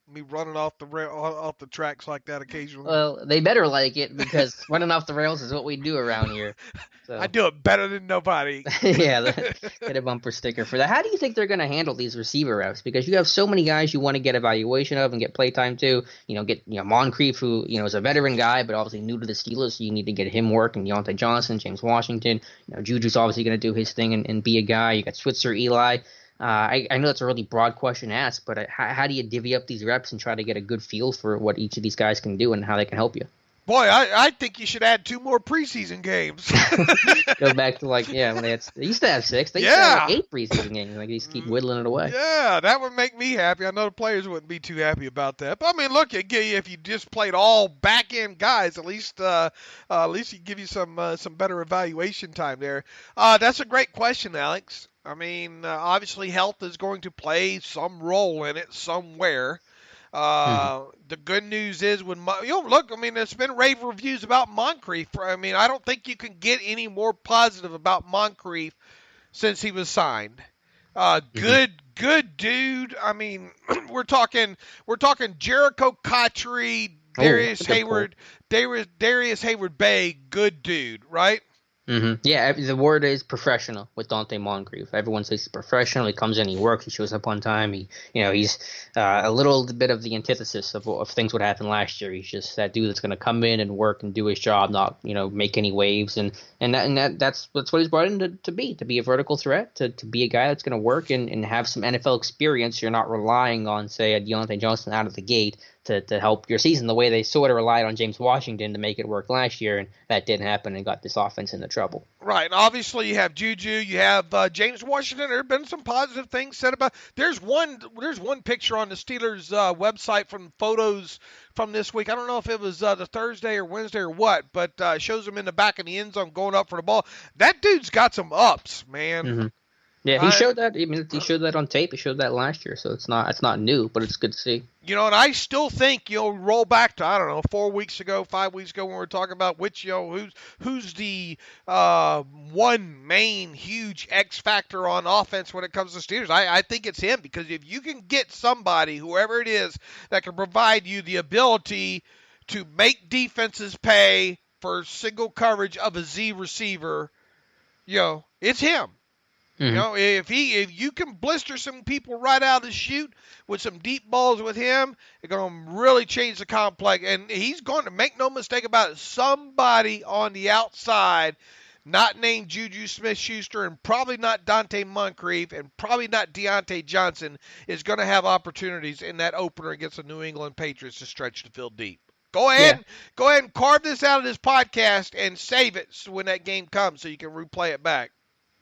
me running off the tracks like that occasionally? Well, they better like it, because running off the rails is what we do around here. So. I do it better than nobody. Yeah, get a bumper sticker for that. How do you think they're going to handle these receiver reps? Because you have so many guys you want to get evaluation of and get playtime to. Get Moncrief, who is a veteran guy, but obviously new to the Steelers, so you need to get him work. And Diontae Johnson, James Washington, Juju's obviously going to do his thing and be a guy. You got Switzer, Eli. I know that's a really broad question to ask, but how do you divvy up these reps and try to get a good feel for what each of these guys can do and how they can help you? Boy, I think you should add 2 more preseason games. Go back to when they used to have 6. They used to have 8 preseason games. They just keep whittling it away. Yeah, that would make me happy. I know the players wouldn't be too happy about that. But I mean, look, if you just played all back end guys, at least you give you some better evaluation time there. That's a great question, Alex. I mean, obviously health is going to play some role in it somewhere. The good news is look, I mean, there's been rave reviews about Moncrief. I mean, I don't think you can get any more positive about Moncrief since he was signed. Good dude. I mean, we're talking Jericho Cotchery, Darius Hayward Bay, good dude, right? Yeah, the word is professional with Diontae Moncrief. Everyone says he's professional. He comes in, he works, he shows up on time. He's a little bit of the antithesis of things what happened last year. He's just that dude that's going to come in and work and do his job, not make any waves. That's what he's brought in to be a vertical threat, to be a guy that's going to work and have some NFL experience. You're not relying on, say, a Diontae Johnson out of the gate to help your season the way they sort of relied on James Washington to make it work last year, and that didn't happen and got this offense into trouble. Right, and obviously you have Juju, you have James Washington. There have been some positive things said about. There's one picture on the Steelers website from photos from this week. I don't know if it was the Thursday or Wednesday or what, but shows him in the back of the end zone going up for the ball. That dude's got some ups, man. Mm-hmm. Yeah, he showed that. I mean, he showed that on tape. He showed that last year, so it's not new, but it's good to see. And I still think roll back to 5 weeks ago when we were talking about which who's the one main huge X factor on offense when it comes to Steelers. I think it's him, because if you can get somebody, whoever it is, that can provide you the ability to make defenses pay for single coverage of a Z receiver, it's him. Mm-hmm. If you can blister some people right out of the chute with some deep balls with him, it's going to really change the complex. And he's going to, make no mistake about it, somebody on the outside, not named Juju Smith-Schuster, and probably not Diontae Moncrief, and probably not Diontae Johnson, is going to have opportunities in that opener against the New England Patriots to stretch the field deep. Go ahead and carve this out of this podcast and save it when that game comes so you can replay it back.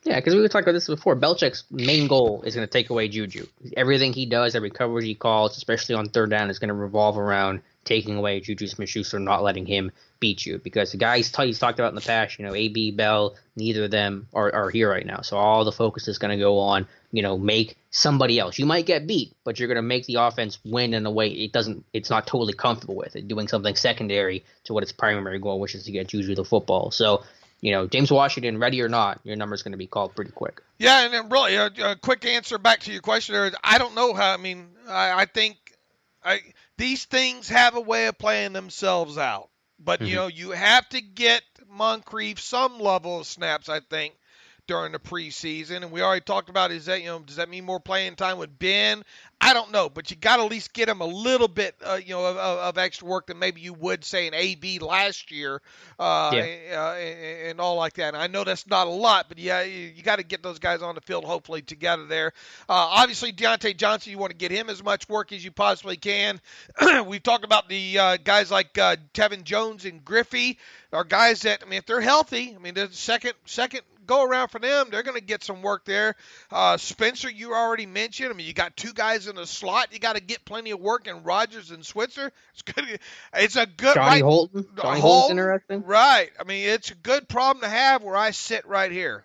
Yeah, because we were talking about this before. Belichick's main goal is going to take away Juju. Everything he does, every coverage he calls, especially on third down, is going to revolve around taking away Juju Smith-Schuster, not letting him beat you. Because the guys he's talked about in the past, AB, Bell, neither of them are here right now. So all the focus is going to go on, make somebody else. You might get beat, but you're going to make the offense win in a way it's not totally comfortable with it, doing something secondary to what its primary goal, which is to get Juju the football. So, James Washington, ready or not, your number's going to be called pretty quick. Yeah, and then really, a quick answer back to your question there is, I don't know how. I think these things have a way of playing themselves out. But, you have to get Moncrief some level of snaps, I think, during the preseason. And we already talked about, does that mean more playing time with Ben? I don't know, but you got to at least get him a little bit, of extra work than maybe you would, say, an AB last year, and all like that. And I know that's not a lot, but yeah, you got to get those guys on the field, hopefully, together there. Obviously, Diontae Johnson, you want to get him as much work as you possibly can. We've talked about the guys like Tevin Jones and Griffey, are guys that, if they're healthy, the second go around for them, they're going to get some work there. Spencer, you already mentioned. You got two guys in the slot. You got to get plenty of work in Rodgers and Switzer. It's good. It's a good. Johnny Holton. Johnny Holton's interesting. Right. It's a good problem to have where I sit right here.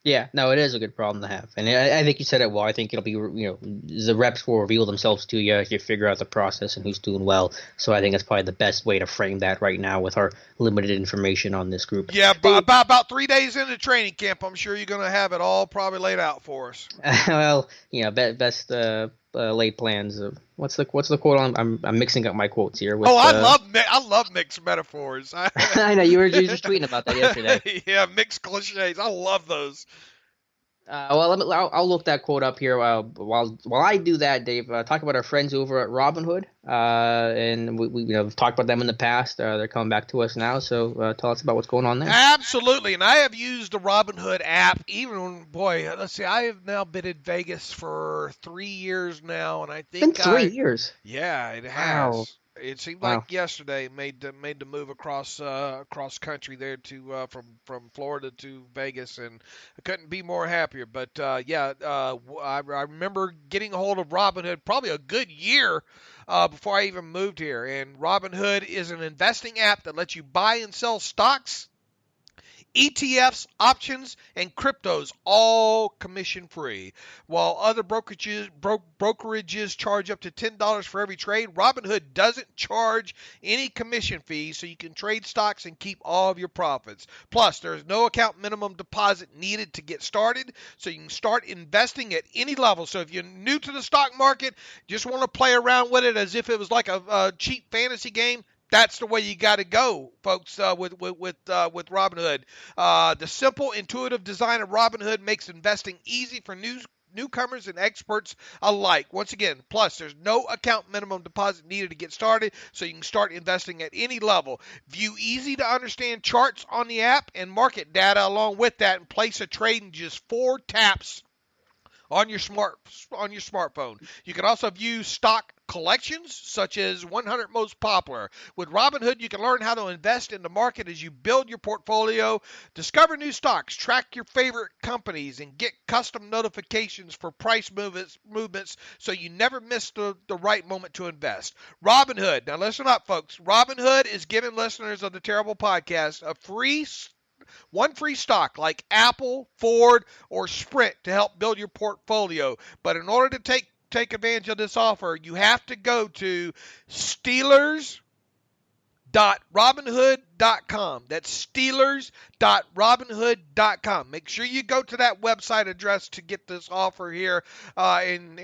Yeah, no, it is a good problem to have. And I think you said it well. I think it'll be, the reps will reveal themselves to you as you figure out the process and who's doing well. So I think that's probably the best way to frame that right now with our limited information on this group. Yeah, about 3 days into training camp, I'm sure you're going to have it all probably laid out for us. Well, best laid plans. What's the quote on? I'm mixing up my quotes here. With, I love mixed metaphors. I know you were just tweeting about that yesterday. Yeah, mixed cliches. I love those. I'll look that quote up here while I do that, Dave. Talk about our friends over at Robinhood, and we've talked about them in the past. They're coming back to us now, so tell us about what's going on there. Absolutely, and I have used the Robinhood app. Let's see, I have now been in Vegas for 3 years now, and I think it's been 3 years. Yeah, it has. Wow. It seemed like yesterday made the move across country there to from Florida to Vegas, and I couldn't be more happier. But I remember getting a hold of Robinhood probably a good year before I even moved here. And Robinhood is an investing app that lets you buy and sell stocks, ETFs, options, and cryptos, all commission-free. While other brokerages charge up to $10 for every trade, Robinhood doesn't charge any commission fees, so you can trade stocks and keep all of your profits. Plus, there is no account minimum deposit needed to get started, so you can start investing at any level. So if you're new to the stock market, just want to play around with it as if it was like a cheap fantasy game, That's the way you got to go, folks, with Robinhood. The simple, intuitive design of Robinhood makes investing easy for newcomers and experts alike. Once again, plus there's no account minimum deposit needed to get started, so you can start investing at any level. View easy to understand charts on the app and market data along with that, and place a trade in just 4 taps on your smartphone. You can also view stock collections such as 100 most popular. With Robinhood, you can learn how to invest in the market as you build your portfolio, discover new stocks, track your favorite companies, and get custom notifications for price movements so you never miss the right moment to invest. Robinhood. Now listen up, folks. Robinhood is giving listeners of the Terrible Podcast one free stock like Apple, Ford, or Sprint to help build your portfolio. But in order to take advantage of this offer, you have to go to Steelers.robinhood.com. That's Steelers.robinhood.com. Make sure you go to that website address to get this offer here. And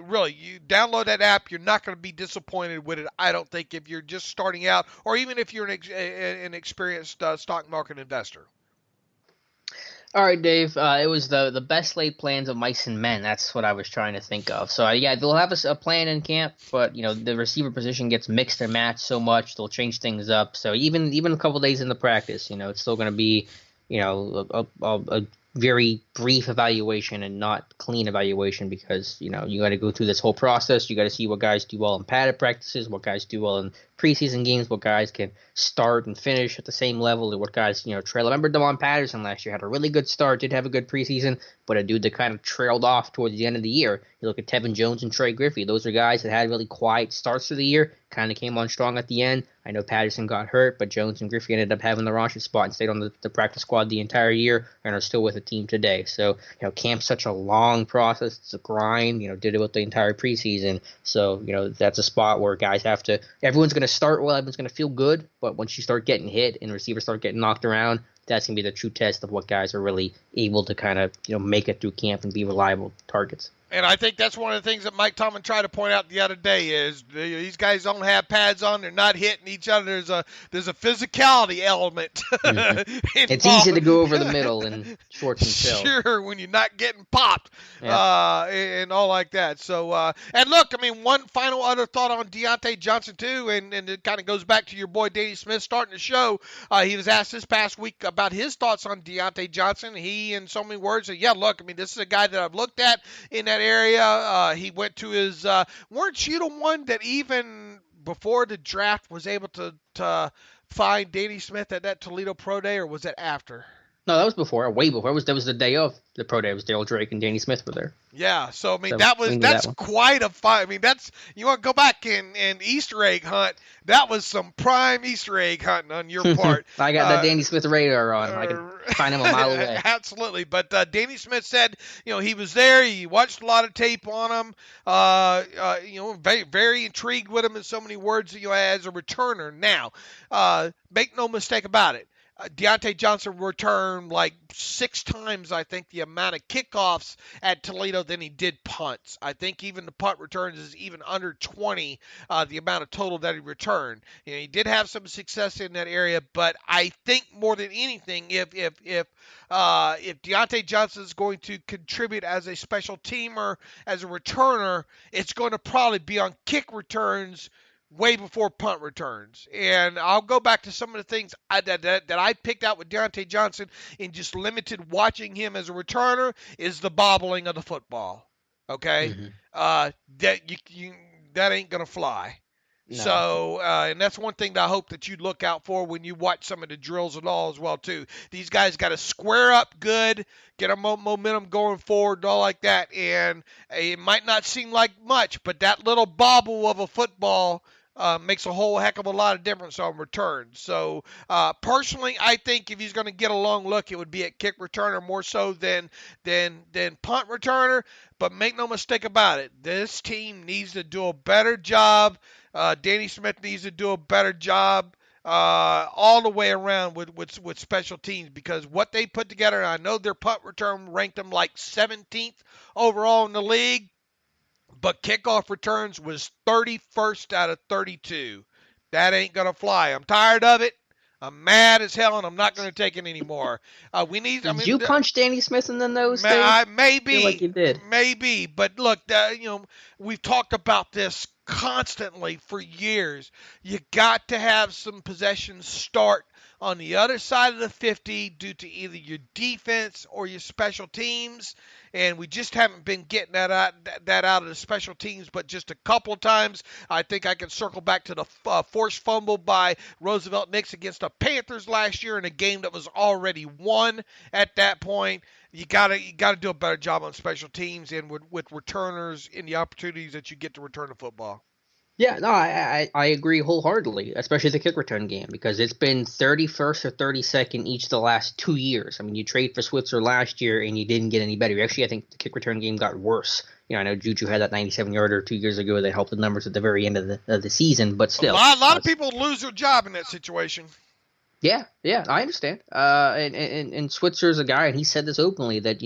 really, you download that app. You're not going to be disappointed with it, I don't think, if you're just starting out or even if you're an experienced stock market investor. All right, Dave. It was the best laid plans of mice and men. That's what I was trying to think of. So, yeah, they'll have a plan in camp, but, the receiver position gets mixed and matched so much, they'll change things up. So even a couple days in the practice, it's still going to be, a very brief evaluation and not clean evaluation because, you got to go through this whole process. You got to see what guys do well in padded practices, what guys do well in preseason games, what guys can start and finish at the same level, and what guys, trail. Remember Devon Patterson last year had a really good start, did have a good preseason, but a dude that kind of trailed off towards the end of the year. You look at Tevin Jones and Trey Griffey. Those are guys that had really quiet starts to the year, kind of came on strong at the end. I know Patterson got hurt, but Jones and Griffey ended up having the roster spot and stayed on the practice squad the entire year and are still with the team today. So, camp's such a long process. It's a grind, did it with the entire preseason. So, that's a spot where guys have to – everyone's going to start well, everyone's going to feel good, but once you start getting hit and receivers start getting knocked around, that's going to be the true test of what guys are really able to kind of, make it through camp and be reliable targets. And I think that's one of the things that Mike Tomlin tried to point out the other day is these guys don't have pads on. They're not hitting each other. There's a physicality element. Mm-hmm. It's easy to go over the middle in shorts and shell. Sure, when you're not getting popped and all like that. So, and look, one final other thought on Diontae Johnson too, and it kind of goes back to your boy Danny Smith starting the show. He was asked this past week about his thoughts on Diontae Johnson. He, in so many words, said, this is a guy that I've looked at in that area. He went to his weren't you the one that even before the draft was able to find Danny Smith at that Toledo Pro Day, or was that after? No, that was before, way before. That was the day of the Pro Day. It was Daryl Drake and Danny Smith were there. Yeah, so that's quite a fight. That's, you want to go back and Easter egg hunt. That was some prime Easter egg hunting on your part. I got the Danny Smith radar on. I can find him a mile away. Absolutely, but Danny Smith said, he was there. He watched a lot of tape on him. Very, very intrigued with him in so many words. As a returner. Now, make no mistake about it. Diontae Johnson returned like 6 times, I think, the amount of kickoffs at Toledo than he did punts. I think even the punt returns is even under 20, the amount of total that he returned. He did have some success in that area, but I think more than anything, if Diontae Johnson is going to contribute as a special teamer, as a returner, it's going to probably be on kick returns way before punt returns. And I'll go back to some of the things that I picked out with Diontae Johnson in just limited watching him as a returner is the bobbling of the football. Okay? Mm-hmm. That ain't going to fly. No. So, and that's one thing that I hope that you look out for when you watch some of the drills and all as well, too. These guys got to square up good, get a momentum going forward and all like that. And it might not seem like much, but that little bobble of a football makes a whole heck of a lot of difference on returns. So, personally, I think if he's going to get a long look, it would be at kick returner more so than punt returner. But make no mistake about it, this team needs to do a better job. Danny Smith needs to do a better job all the way around with special teams, because what they put together, and I know their punt return ranked them like 17th overall in the league, but kickoff returns was 31st out of 32. That ain't going to fly. I'm tired of it. I'm mad as hell, and I'm not going to take it anymore. We need. Did you punch Danny Smith in the nose, Dave? Maybe. I feel like you did. Maybe, but look, we've talked about this constantly for years. You got to have some possessions start on the other side of the 50 due to either your defense or your special teams, and we just haven't been getting that out of the special teams, but just a couple of times. I think I can circle back to the forced fumble by Roosevelt Nix against the Panthers last year in a game that was already won at that point. You gotta do a better job on special teams and with returners in the opportunities that you get to return the football. Yeah, no, I agree wholeheartedly, especially the kick return game, because it's been 31st or 32nd each the last 2 years. I mean, you trade for Switzer last year and you didn't get any better. Actually, I think the kick return game got worse. I know Juju had that 97-yarder 2 years ago that helped the numbers at the very end of the season, but still. A lot of people lose their job in that situation. Yeah, I understand. And Switzer's a guy, and he said this openly, that,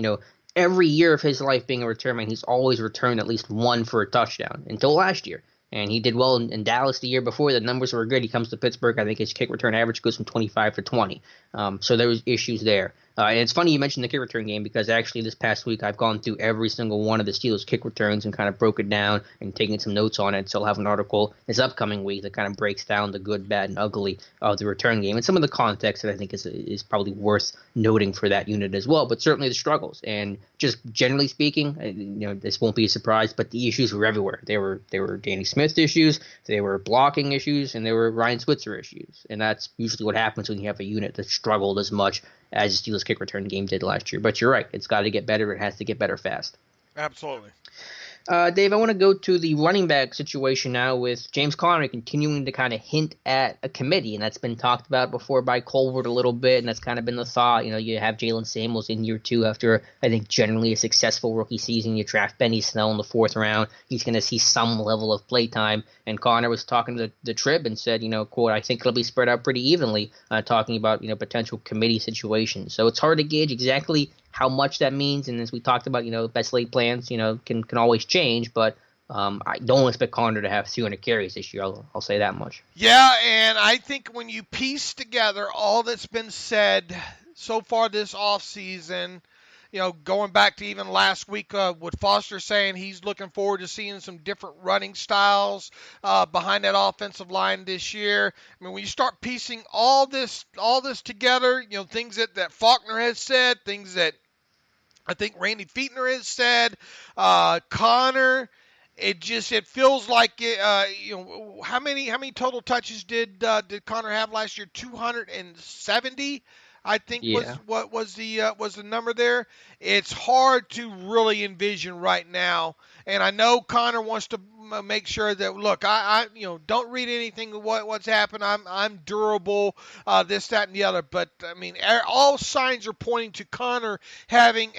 every year of his life being a return man, he's always returned at least one for a touchdown until last year. And he did well in Dallas the year before. The numbers were good. He comes to Pittsburgh. I think his kick return average goes from 25 to 20. So there was issues there. And it's funny you mentioned the kick return game, because actually this past week I've gone through every single one of the Steelers kick returns and kind of broke it down and taken some notes on it. So I'll have an article this upcoming week that kind of breaks down the good, bad, and ugly of the return game and some of the context that I think is probably worth noting for that unit as well. But certainly the struggles, and just generally speaking, this won't be a surprise, but the issues were everywhere. They were Danny Smith issues, they were blocking issues, and they were Ryan Switzer issues. And that's usually what happens when you have a unit that struggled as much as the Steelers kick return game did last year. But you're right. It's got to get better. It has to get better fast. Absolutely. Dave, I want to go to the running back situation now with James Conner continuing to kind of hint at a committee, and that's been talked about before by Colbert a little bit, and that's kind of been the thought. You have Jalen Samuels in year two after, I think, generally a successful rookie season. You draft Benny Snell in the 4th round. He's going to see some level of play time, and Conner was talking to the Trib and said, quote, I think it'll be spread out pretty evenly, talking about, potential committee situations. So it's hard to gauge exactly how much that means, and as we talked about, best laid plans, can always change, but I don't expect Conner to have 200 carries this year. I'll say that much. Yeah, and I think when you piece together all that's been said so far this offseason, going back to even last week with Foster saying he's looking forward to seeing some different running styles behind that offensive line this year. I mean, when you start piecing all this together, things that Faulkner has said, things that I think Randy Fichtner has said, Conner, it feels like how many total touches did Conner have last year? 270. I think was the number there. It's hard to really envision right now, and I know Conner wants to make sure that, look, I don't read anything of what's happened. I'm durable, this, that, and the other. But I mean, all signs are pointing to Conner having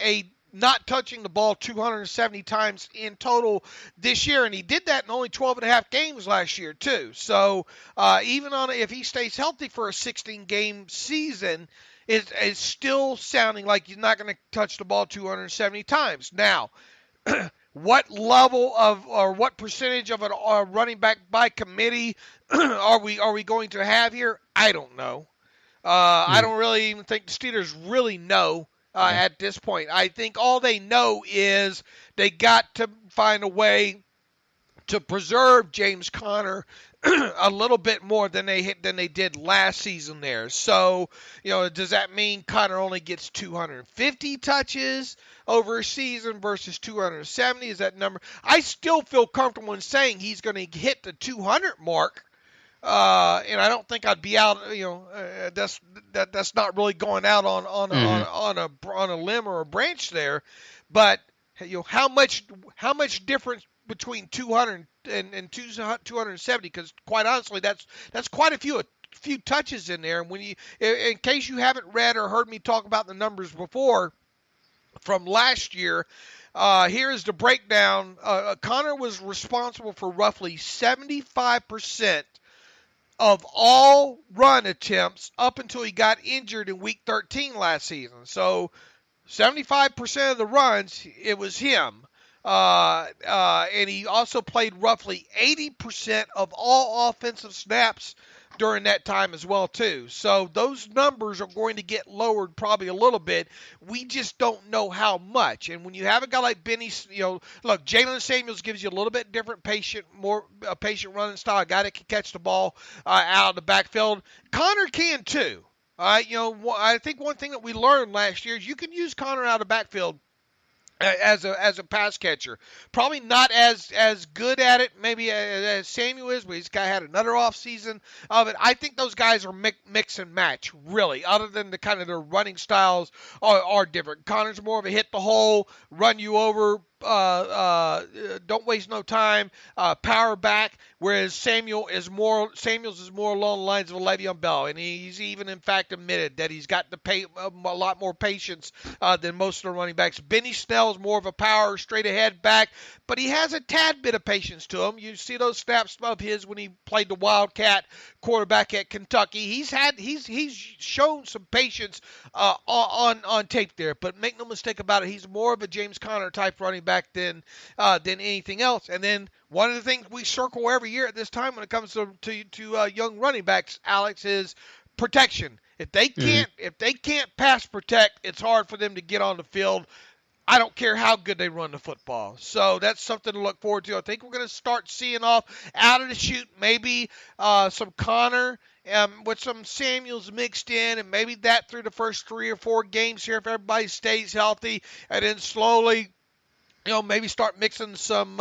not touching the ball 270 times in total this year, and he did that in only 12 and a half games last year too. So even if he stays healthy for a 16-game season, it's still sounding like he's not going to touch the ball 270 times. Now, what level of or what percentage of a running back by committee are we going to have here? I don't know. I don't really even think the Steelers really know at this point. I think all they know is they got to find a way to preserve James Conner a little bit more than they did last season there. So, does that mean Conner only gets 250 touches over a season versus 270? Is that number? I still feel comfortable in saying he's going to hit the 200 mark. And I don't think I'd be out. That's not really going out on a limb or a branch there. But how much difference between 200 and 270? Because quite honestly, that's quite a few touches in there. And when in case you haven't read or heard me talk about the numbers before from last year. Here is the breakdown. Conner was responsible for roughly 75% of all run attempts up until he got injured in Week 13 last season. So 75% of the runs, it was him. and he also played roughly 80% of all offensive snaps during that time as well too. So those numbers are going to get lowered probably a little bit. We just don't know how much. And when you have a guy like Benny, look, Jalen Samuels gives you a little bit different patient running style, a guy that can catch the ball out of the backfield. Connor can too. All right, I think one thing that we learned last year is you can use Connor out of the backfield as a pass catcher. Probably not as good at it maybe as Samuel is, but he's had another offseason of it. I think those guys are mix and match, really, other than the kind of their running styles are different. Connor's more of a hit the hole, run you over, don't waste no time, power back, whereas Samuels is more along the lines of a Le'Veon Bell, and he's even in fact admitted that he's got a lot more patience than most of the running backs. Benny Snell is more of a power, straight ahead back, but he has a tad bit of patience to him. You see those snaps of his when he played the Wildcat quarterback at Kentucky. He's shown some patience on tape there, but make no mistake about it, he's more of a James Conner type running back than anything else. And then one of the things we circle every year at this time when it comes to young running backs, Alex, is protection. If they can't pass protect, it's hard for them to get on the field. I don't care how good they run the football. So that's something to look forward to. I think we're going to start seeing off out of the chute, maybe some Connor with some Samuels mixed in, and maybe that through the first 3 or 4 games here if everybody stays healthy, and then slowly maybe start mixing some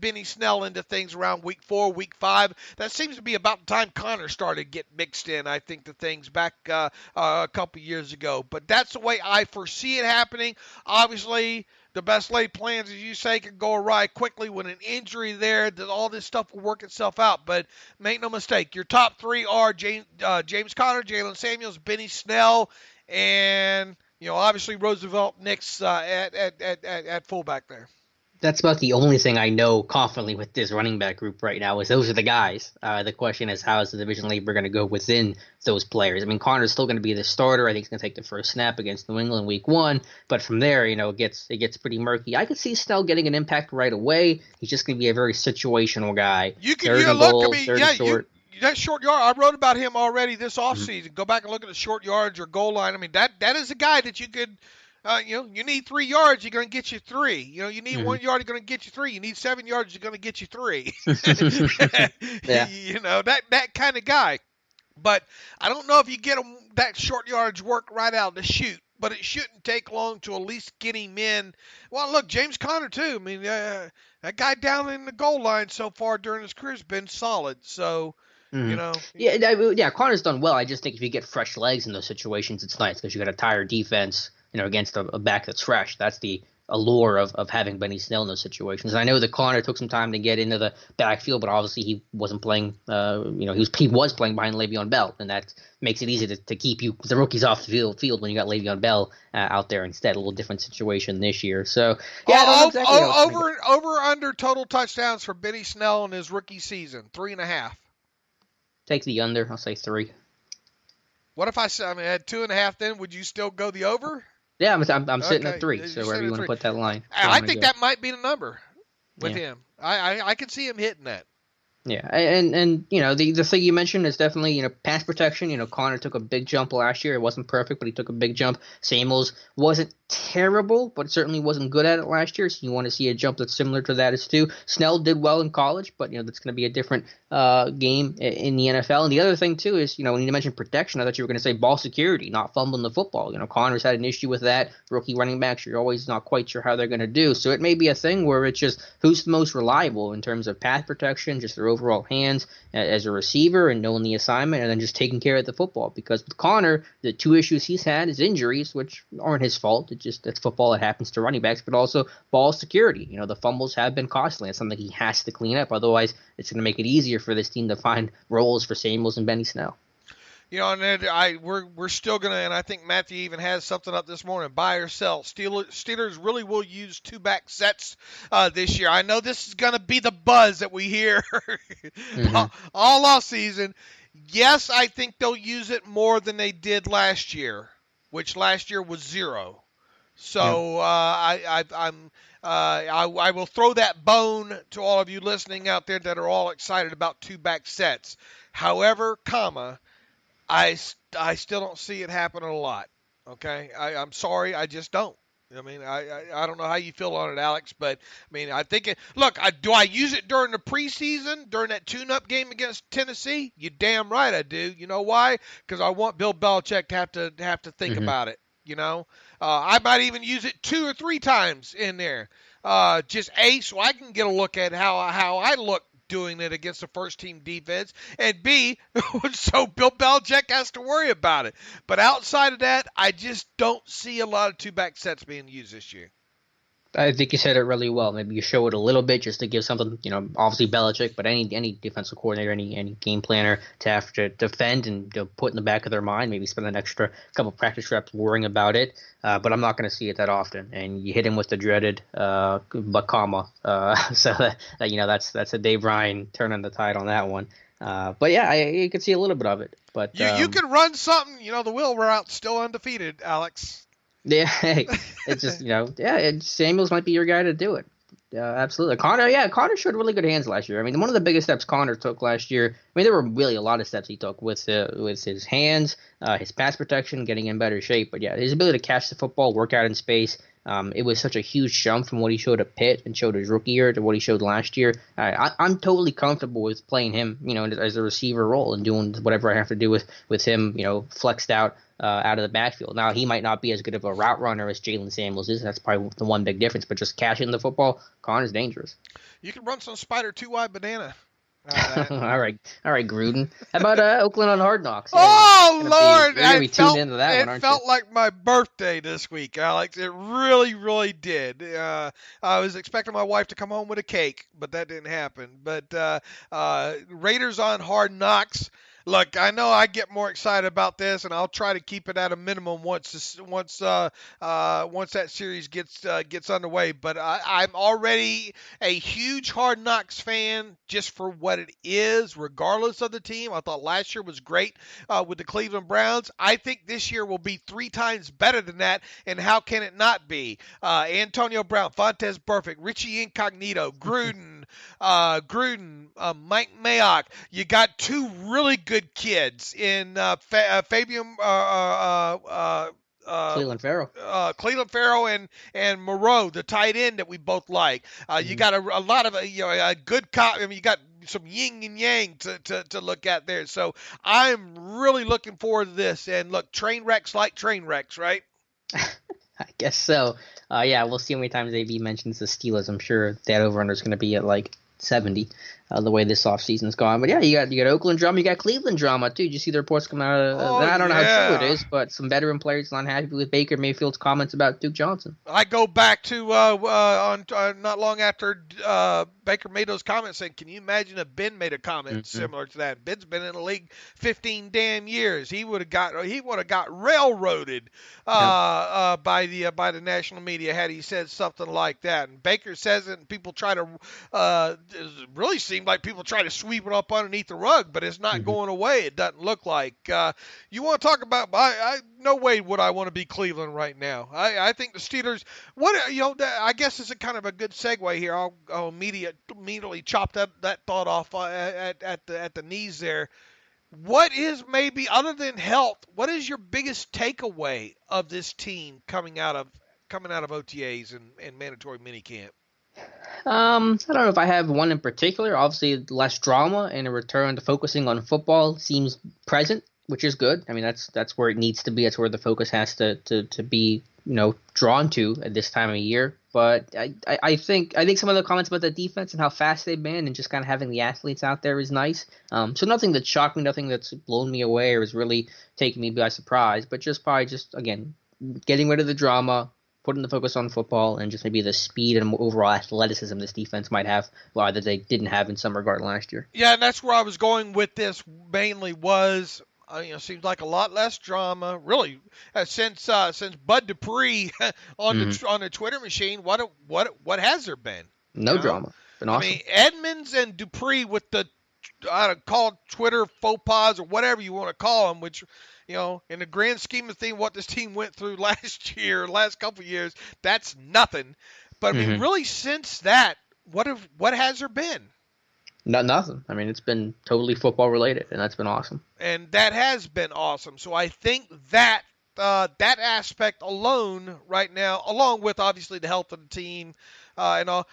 Benny Snell into things around week 4, week 5. That seems to be about the time Connor started to get mixed in, I think, the things back a couple years ago. But that's the way I foresee it happening. Obviously, the best laid plans, as you say, can go awry quickly with an injury there. That all this stuff will work itself out. But make no mistake, your top 3 are James Conner, Jalen Samuels, Benny Snell, and obviously Roosevelt Nix at fullback there. That's about the only thing I know confidently with this running back group right now is those are the guys. The question is, how is the division leader going to go within those players? I mean, Connor's still going to be the starter. I think he's going to take the first snap against New England week 1. But from there, it gets pretty murky. I could see Snell getting an impact right away. He's just going to be a very situational guy. You can that short yard, I wrote about him already this offseason. Mm-hmm. Go back and look at the short yards or goal line. I mean, that is a guy that you could, you need 3 yards, you're going to get you 3. You need 1 yard, you're going to get you 3. You need 7 yards, you're going to get you 3. Yeah. That kind of guy. But I don't know if you get him that short yardage work right out of the chute. But it shouldn't take long to at least get him in. Well, look, James Conner, too. I mean, that guy down in the goal line so far during his career has been solid. So, Yeah, Connor's done well. I just think if you get fresh legs in those situations, it's nice because you got a tired defense, against a back that's fresh. That's the allure of having Benny Snell in those situations. And I know that Connor took some time to get into the backfield, but obviously he wasn't playing. He was playing behind Le'Veon Bell, and that makes it easy to keep the rookies off the field when you got Le'Veon Bell out there instead. A little different situation this year. So yeah, over under total touchdowns for Benny Snell in his rookie season, 3.5. Take the under. I'll say 3. What if I had 2.5? Then would you still go the over? Yeah, I'm sitting at 3. So wherever you want to put that line. I think that might be the number with him. I could see him hitting that. Yeah, and the thing you mentioned is definitely pass protection. Connor took a big jump last year. It wasn't perfect, but he took a big jump. Samuels wasn't terrible, but certainly wasn't good at it last year. So you want to see a jump that's similar to that as too. Snell did well in college, but that's going to be a different game in the NFL. And the other thing too is when you mentioned protection, I thought you were going to say ball security, not fumbling the football. Connor's had an issue with that. Rookie running backs, you're always not quite sure how they're going to do. So it may be a thing where it's just who's the most reliable in terms of pass protection, just their overall hands as a receiver and knowing the assignment, and then just taking care of the football. Because with Connor, the 2 issues he's had is injuries, which aren't his fault. That's football. It happens to running backs, but also ball security. The fumbles have been costly. It's something he has to clean up. Otherwise, it's going to make it easier for this team to find roles for Samuels and Benny Snell. And then we're still going to, and I think Matthew even has something up this morning, buy or sell. Steelers really will use 2-back sets this year. I know this is going to be the buzz that we hear all off season. Yes, I think they'll use it more than they did last year, which last year was 0. So I will throw that bone to all of you listening out there that are all excited about two-back sets. However, I still don't see it happening a lot. Okay, I'm sorry, I just don't. I mean, I don't know how you feel on it, Alex, but I mean, I think do I use it during the preseason, during that tune-up game against Tennessee? You damn right I do. You know why? Because I want Bill Belichick to have to think about it. You know, I might even use it 2 or 3 times in there, just so I can get a look at how I look doing it against the first team defense, and B, so Bill Belichick has to worry about it. But outside of that, I just don't see a lot of two-back sets being used this year. I think you said it really well. Maybe you show it a little bit just to give something, obviously Belichick, but any defensive coordinator, any game planner to have to defend and to put in the back of their mind, maybe spend an extra couple practice reps worrying about it. But I'm not going to see it that often. And you hit him with the dreaded Bakama. So that's a Dave Ryan turning the tide on that one. But yeah, you could see a little bit of it. But you can run something. The wheel route's still undefeated, Alex. Yeah, it's just Samuels might be your guy to do it. Absolutely, Connor showed really good hands last year. I mean, one of the biggest steps Connor took last year. I mean, there were really a lot of steps he took with his hands, his pass protection, getting in better shape. But yeah, his ability to catch the football, work out in space. It was such a huge jump from what he showed at Pitt and showed his rookie year to what he showed last year. I'm totally comfortable with playing him, as a receiver role and doing whatever I have to do with him, flexed out of the backfield. Now, he might not be as good of a route runner as Jalen Samuels is. That's probably the one big difference. But just catching the football, Connor's dangerous. You can run some spider 2-wide banana. All right, Gruden. How about Oakland on Hard Knocks? Lord, you're gonna be tuned into that one, aren't you? It felt like my birthday this week, Alex. It really, really did. I was expecting my wife to come home with a cake, but that didn't happen. But Raiders on Hard Knocks. Look, I know I get more excited about this, and I'll try to keep it at a minimum once that series gets underway. But I'm already a huge Hard Knocks fan just for what it is, regardless of the team. I thought last year was great with the Cleveland Browns. I think this year will be 3 times better than that, and how can it not be? Antonio Brown, Fontes Burfict, Richie Incognito, Gruden, Mike Mayock. You got 2 really good kids in Fabian Cleveland Farrell and Moreau, the tight end that we both like. You got a lot of a good cop. I mean, you got some yin and yang to look at there. So I'm really looking forward to this. And look, train wrecks like train wrecks, right? I guess so. We'll see how many times AB mentions the Steelers. I'm sure that over-under is going to be at like 70, the way this offseason's gone. But yeah, you got Oakland drama, you got Cleveland drama too. Did you see the reports coming out of I don't know how true it is, but some veteran players not happy with Baker Mayfield's comments about Duke Johnson. I go back to not long after Baker made those comments saying, can you imagine if Ben made a comment similar to that? Ben's been in the league 15 damn years. He would have got railroaded by the national media had he said something like that. And Baker says it, and people try to it really seemed like people try to sweep it up underneath the rug, but it's not going away. It doesn't look like. You want to talk about? No way would I want to be Cleveland right now. I think the Steelers. I guess it's a kind of a good segue here. I'll immediately chop that thought off at the knees there. What is, maybe other than health, what is your biggest takeaway of this team coming out of OTAs and mandatory minicamp? I don't know if I have one in particular. Obviously, less drama and a return to focusing on football seems present, which is good. I mean, that's where it needs to be. That's where the focus has to be, drawn to at this time of year. But I think some of the comments about the defense and how fast they've been and just kind of having the athletes out there is nice. So nothing that shocked me, nothing that's blown me away or has really taken me by surprise. But probably again, getting rid of the drama, putting the focus on football, and just maybe the speed and overall athleticism this defense might have, that they didn't have in some regard last year. Yeah, and that's where I was going with this mainly was, seems like a lot less drama, really, since Bud Dupree on the Twitter machine. What has there been? No drama. Been awesome. I mean, Edmonds and Dupree with the call Twitter faux pas or whatever you want to call them, which, in the grand scheme of things, what this team went through last couple of years, that's nothing. But I mean, really, since that, what has there been? Nothing. I mean, it's been totally football related, and that's been awesome. And that has been awesome. So I think that that aspect alone right now, along with obviously the health of the team and all,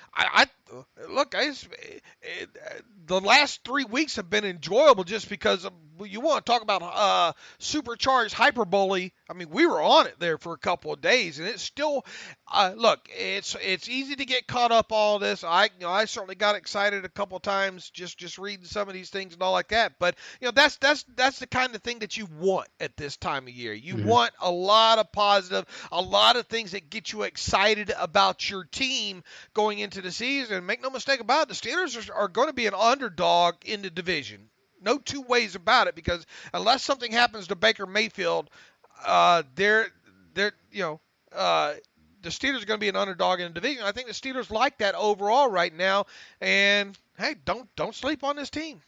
the last 3 weeks have been enjoyable just because you want to talk about supercharged hyperbole. I mean, we were on it there for a couple of days, and it's still it's easy to get caught up all this. I certainly got excited a couple of times just reading some of these things and all like that. But that's the kind of thing that you want at this time of year. You want a lot of positive, a lot of things that get you excited about your team going into the season. And make no mistake about it, the Steelers are going to be an underdog in the division. No two ways about it, because unless something happens to Baker Mayfield, the Steelers are going to be an underdog in the division. I think the Steelers like that overall right now. And hey, don't sleep on this team.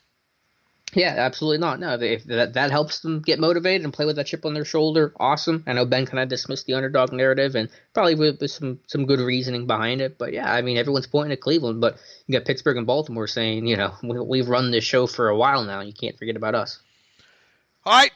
Yeah, absolutely not. No, if that helps them get motivated and play with that chip on their shoulder, awesome. I know Ben kind of dismissed the underdog narrative, and probably with some good reasoning behind it. But yeah, I mean, everyone's pointing at Cleveland, but you got Pittsburgh and Baltimore saying, we've run this show for a while now. You can't forget about us. All right.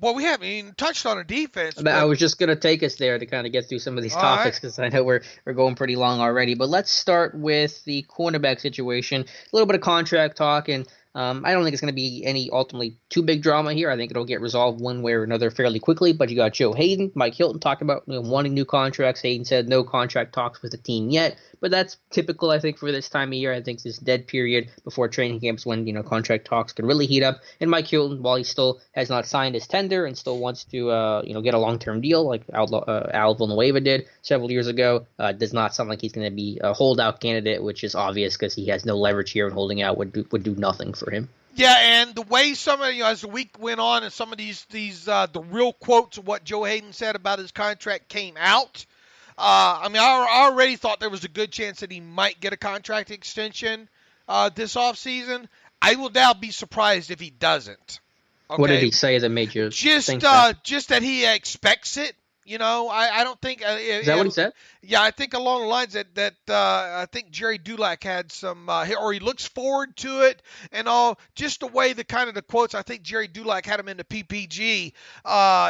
Well, we haven't even touched on a defense. But I was just going to take us there to kind of get through some of these topics, because I know we're going pretty long already. But let's start with the cornerback situation. A little bit of contract talk, and I don't think it's going to be any ultimately too big drama here. I think it'll get resolved one way or another fairly quickly. But you got Joe Hayden, Mike Hilton talked about wanting new contracts. Hayden said no contract talks with the team yet. But that's typical, I think, for this time of year. I think this dead period before training camps when, contract talks can really heat up. And Mike Hilton, while he still has not signed his tender and still wants to, get a long-term deal like Al Villanueva did several years ago, does not sound like he's going to be a holdout candidate, which is obvious because he has no leverage here, and holding out would do nothing for him. Yeah, and the way some of as the week went on, and some of these the real quotes of what Joe Hayden said about his contract came out. I already thought there was a good chance that he might get a contract extension this offseason. I will now be surprised if he doesn't. Okay? What did he say that made you think that? Just that he expects it. I don't think. Is that what he said? Yeah, I think along the lines that I think Jerry Dulac had some, or he looks forward to it and all. Just the way the quotes. I think Jerry Dulac had him in the PPG.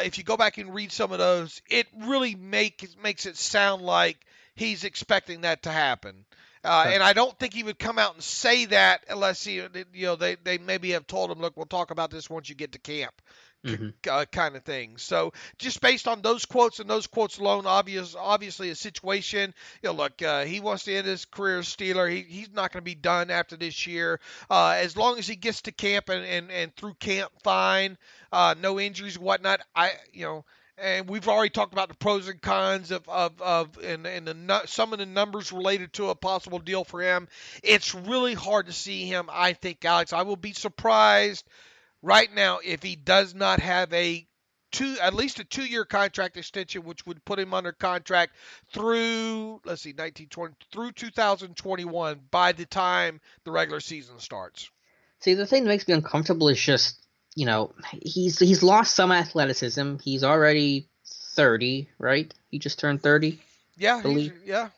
If you go back and read some of those, it really makes it sound like he's expecting that to happen. And I don't think he would come out and say that unless they maybe have told him, look, we'll talk about this once you get to camp. Kind of thing. So just based on those quotes and those quotes alone, obviously a situation. Look, he wants to end his career as Steeler. He's not going to be done after this year. As long as he gets to camp and through camp, fine. No injuries and whatnot. And we've already talked about the pros and cons of some of the numbers related to a possible deal for him. It's really hard to see him, I think, Alex. I will be surprised right now if he does not have at least a 2-year contract extension, which would put him under contract through, through 2021 by the time the regular season starts. See, the thing that makes me uncomfortable is just, he's lost some athleticism. He's already 30, right? He just turned 30. Yeah, yeah.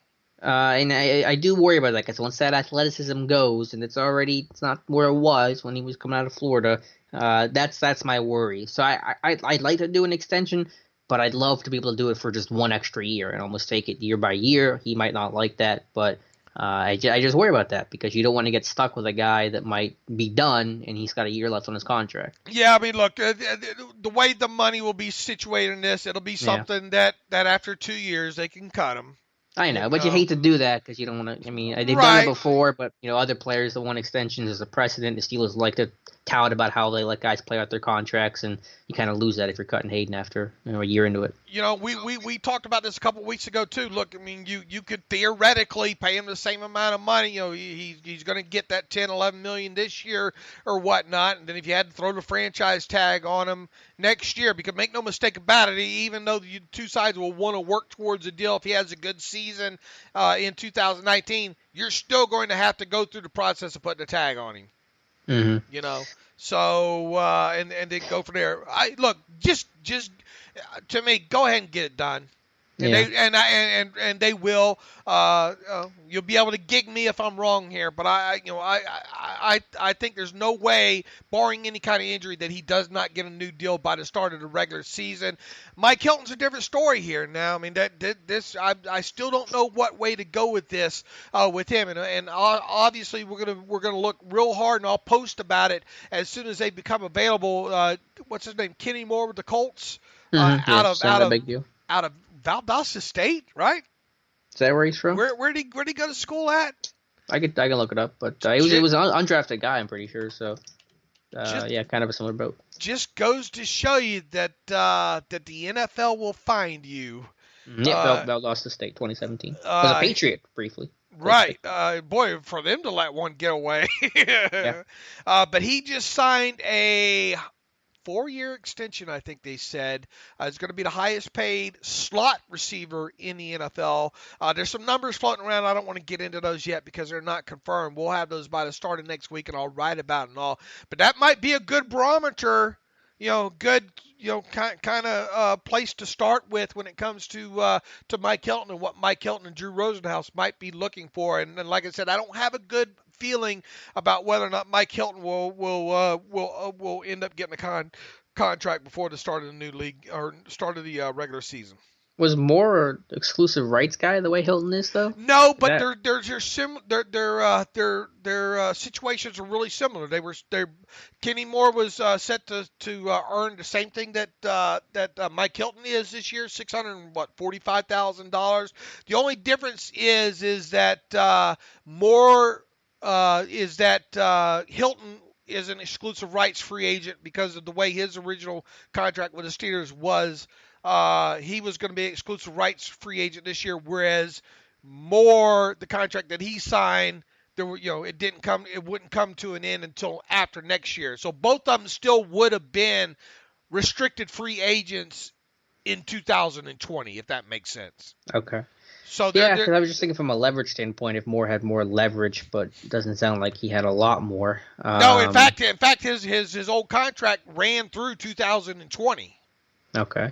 And I do worry about that, because once that athleticism goes, and it's not where it was when he was coming out of Florida, that's my worry. So I'd like to do an extension, but I'd love to be able to do it for just one extra year and almost take it year by year. He might not like that, but I just worry about that, because you don't want to get stuck with a guy that might be done and he's got a year left on his contract. Yeah, I mean, look, the way the money will be situated in this, it'll be something that after 2 years they can cut him. I know, but you hate to do that because you don't want to. I mean, they've done it before, but other players that want extensions as a precedent. The Steelers like to tout about how they let guys play out their contracts, and you kind of lose that if you're cutting Hayden after a year into it. We talked about this a couple of weeks ago too. Look, I mean, you could theoretically pay him the same amount of money. He's going to get that 10, 11 million this year or whatnot, and then if you had to throw the franchise tag on him next year, because make no mistake about it, even though the two sides will want to work towards a deal if he has a good season in 2019, you're still going to have to go through the process of putting a tag on him. Mm-hmm. So and then go from there. Just to me, go ahead and get it done. And they will. You'll be able to gig me if I'm wrong here, but I think there's no way, barring any kind of injury, that he does not get a new deal by the start of the regular season. Mike Hilton's a different story here now. I mean, I still don't know what way to go with this with him, and obviously we're gonna look real hard, and I'll post about it as soon as they become available. What's his name? Kenny Moore with the Colts. Out of Valdosta State, right? Is that where he's from? Where'd he go to school at? I can look it up, but it was an undrafted guy, I'm pretty sure. So, kind of a similar boat. Just goes to show you that the NFL will find you. Valdosta State, 2017. Was a Patriot briefly. Right. Boy, for them to let one get away. Yeah. But he just signed a 4-year extension, I think they said. It's going to be the highest paid slot receiver in the NFL. There's some numbers floating around. I don't want to get into those yet because they're not confirmed. We'll have those by the start of next week, and I'll write about it and all. But that might be a good barometer, good, kind of place to start with when it comes to Mike Hilton and what Mike Hilton and Drew Rosenhaus might be looking for. And like I said, I don't have a good feeling about whether or not Mike Hilton will end up getting a contract before the start of the new league or start of the regular season. Was Moore exclusive rights guy the way Hilton is though? No, but their situations are really similar. Kenny Moore was set to earn the same thing that Mike Hilton is this year, $645,000. The only difference is that Moore Hilton is an exclusive rights free agent because of the way his original contract with the Steelers was. He was going to be exclusive rights free agent this year, whereas Moore, the contract that he signed, it wouldn't come to an end until after next year. So both of them still would have been restricted free agents in 2020, if that makes sense. Okay. So because I was just thinking from a leverage standpoint, if Moore had more leverage, but it doesn't sound like he had a lot more. No, in fact, his old contract ran through 2020. Okay.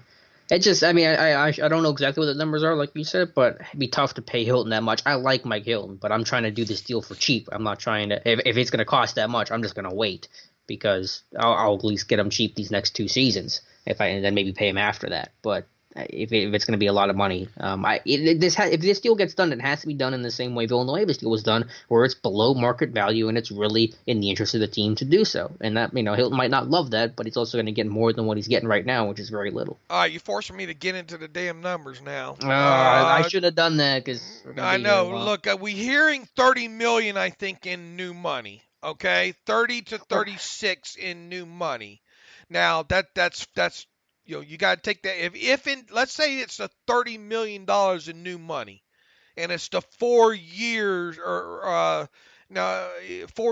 It just, I don't know exactly what the numbers are, like you said, but it'd be tough to pay Hilton that much. I like Mike Hilton, but I'm trying to do this deal for cheap. I'm not trying to, if it's going to cost that much, I'm just going to wait because I'll at least get him cheap these next 2 seasons and then maybe pay him after that. But if it's going to be a lot of money, if this deal gets done, it has to be done in the same way Villanueva's deal was done, where it's below market value and it's really in the interest of the team to do so. And that, Hilton might not love that, but he's also going to get more than what he's getting right now, which is very little. You're forcing me to get into the damn numbers now. I should have done that because I know. Look, we're hearing $30 million, I think, in new money. Okay, 30 to 36 in new money. Now that's. You got to take that. Let's say it's a $30 million in new money, and it's the 4 years 4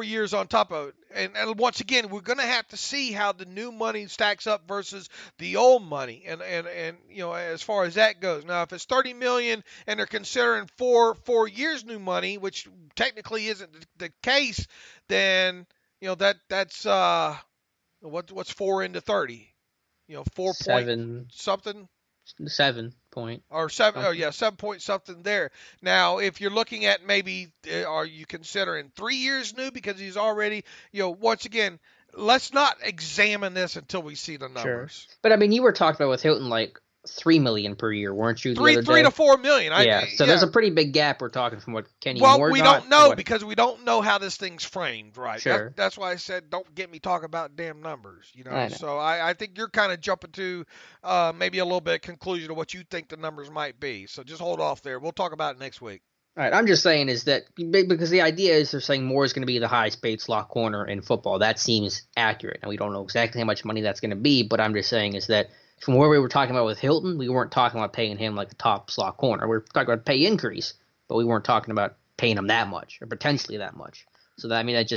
years on top of it. And once again, we're going to have to see how the new money stacks up versus the old money, and as far as that goes. Now, if it's $30 million and they're considering 4 years new money, which technically isn't the case, then that's what's 4 into 30. 4 7 point something. 7 point. Or 7. Oh yeah, 7 point something there. Now, if you're looking at maybe, are you considering 3 years new because he's already, once again, let's not examine this until we see the numbers. Sure. But you were talking about with Hilton like $3 million per year, weren't you? $3 to $4 million. There's a pretty big gap. We're talking from what Kenny Moore. Well, we don't know because we don't know how this thing's framed, right? Sure. That's why I said don't get me talking about damn numbers. I know. So I think you're kind of jumping to maybe a little bit of conclusion of what you think the numbers might be. So just hold off there. We'll talk about it next week. All right, I'm just saying is that because the idea is they're saying Moore is going to be the highest paid slot corner in football. That seems accurate, and we don't know exactly how much money that's going to be. But I'm just saying is that. From where we were talking about with Hilton, we weren't talking about paying him like a top slot corner. We were talking about pay increase, but we weren't talking about paying him that much or potentially that much. So that's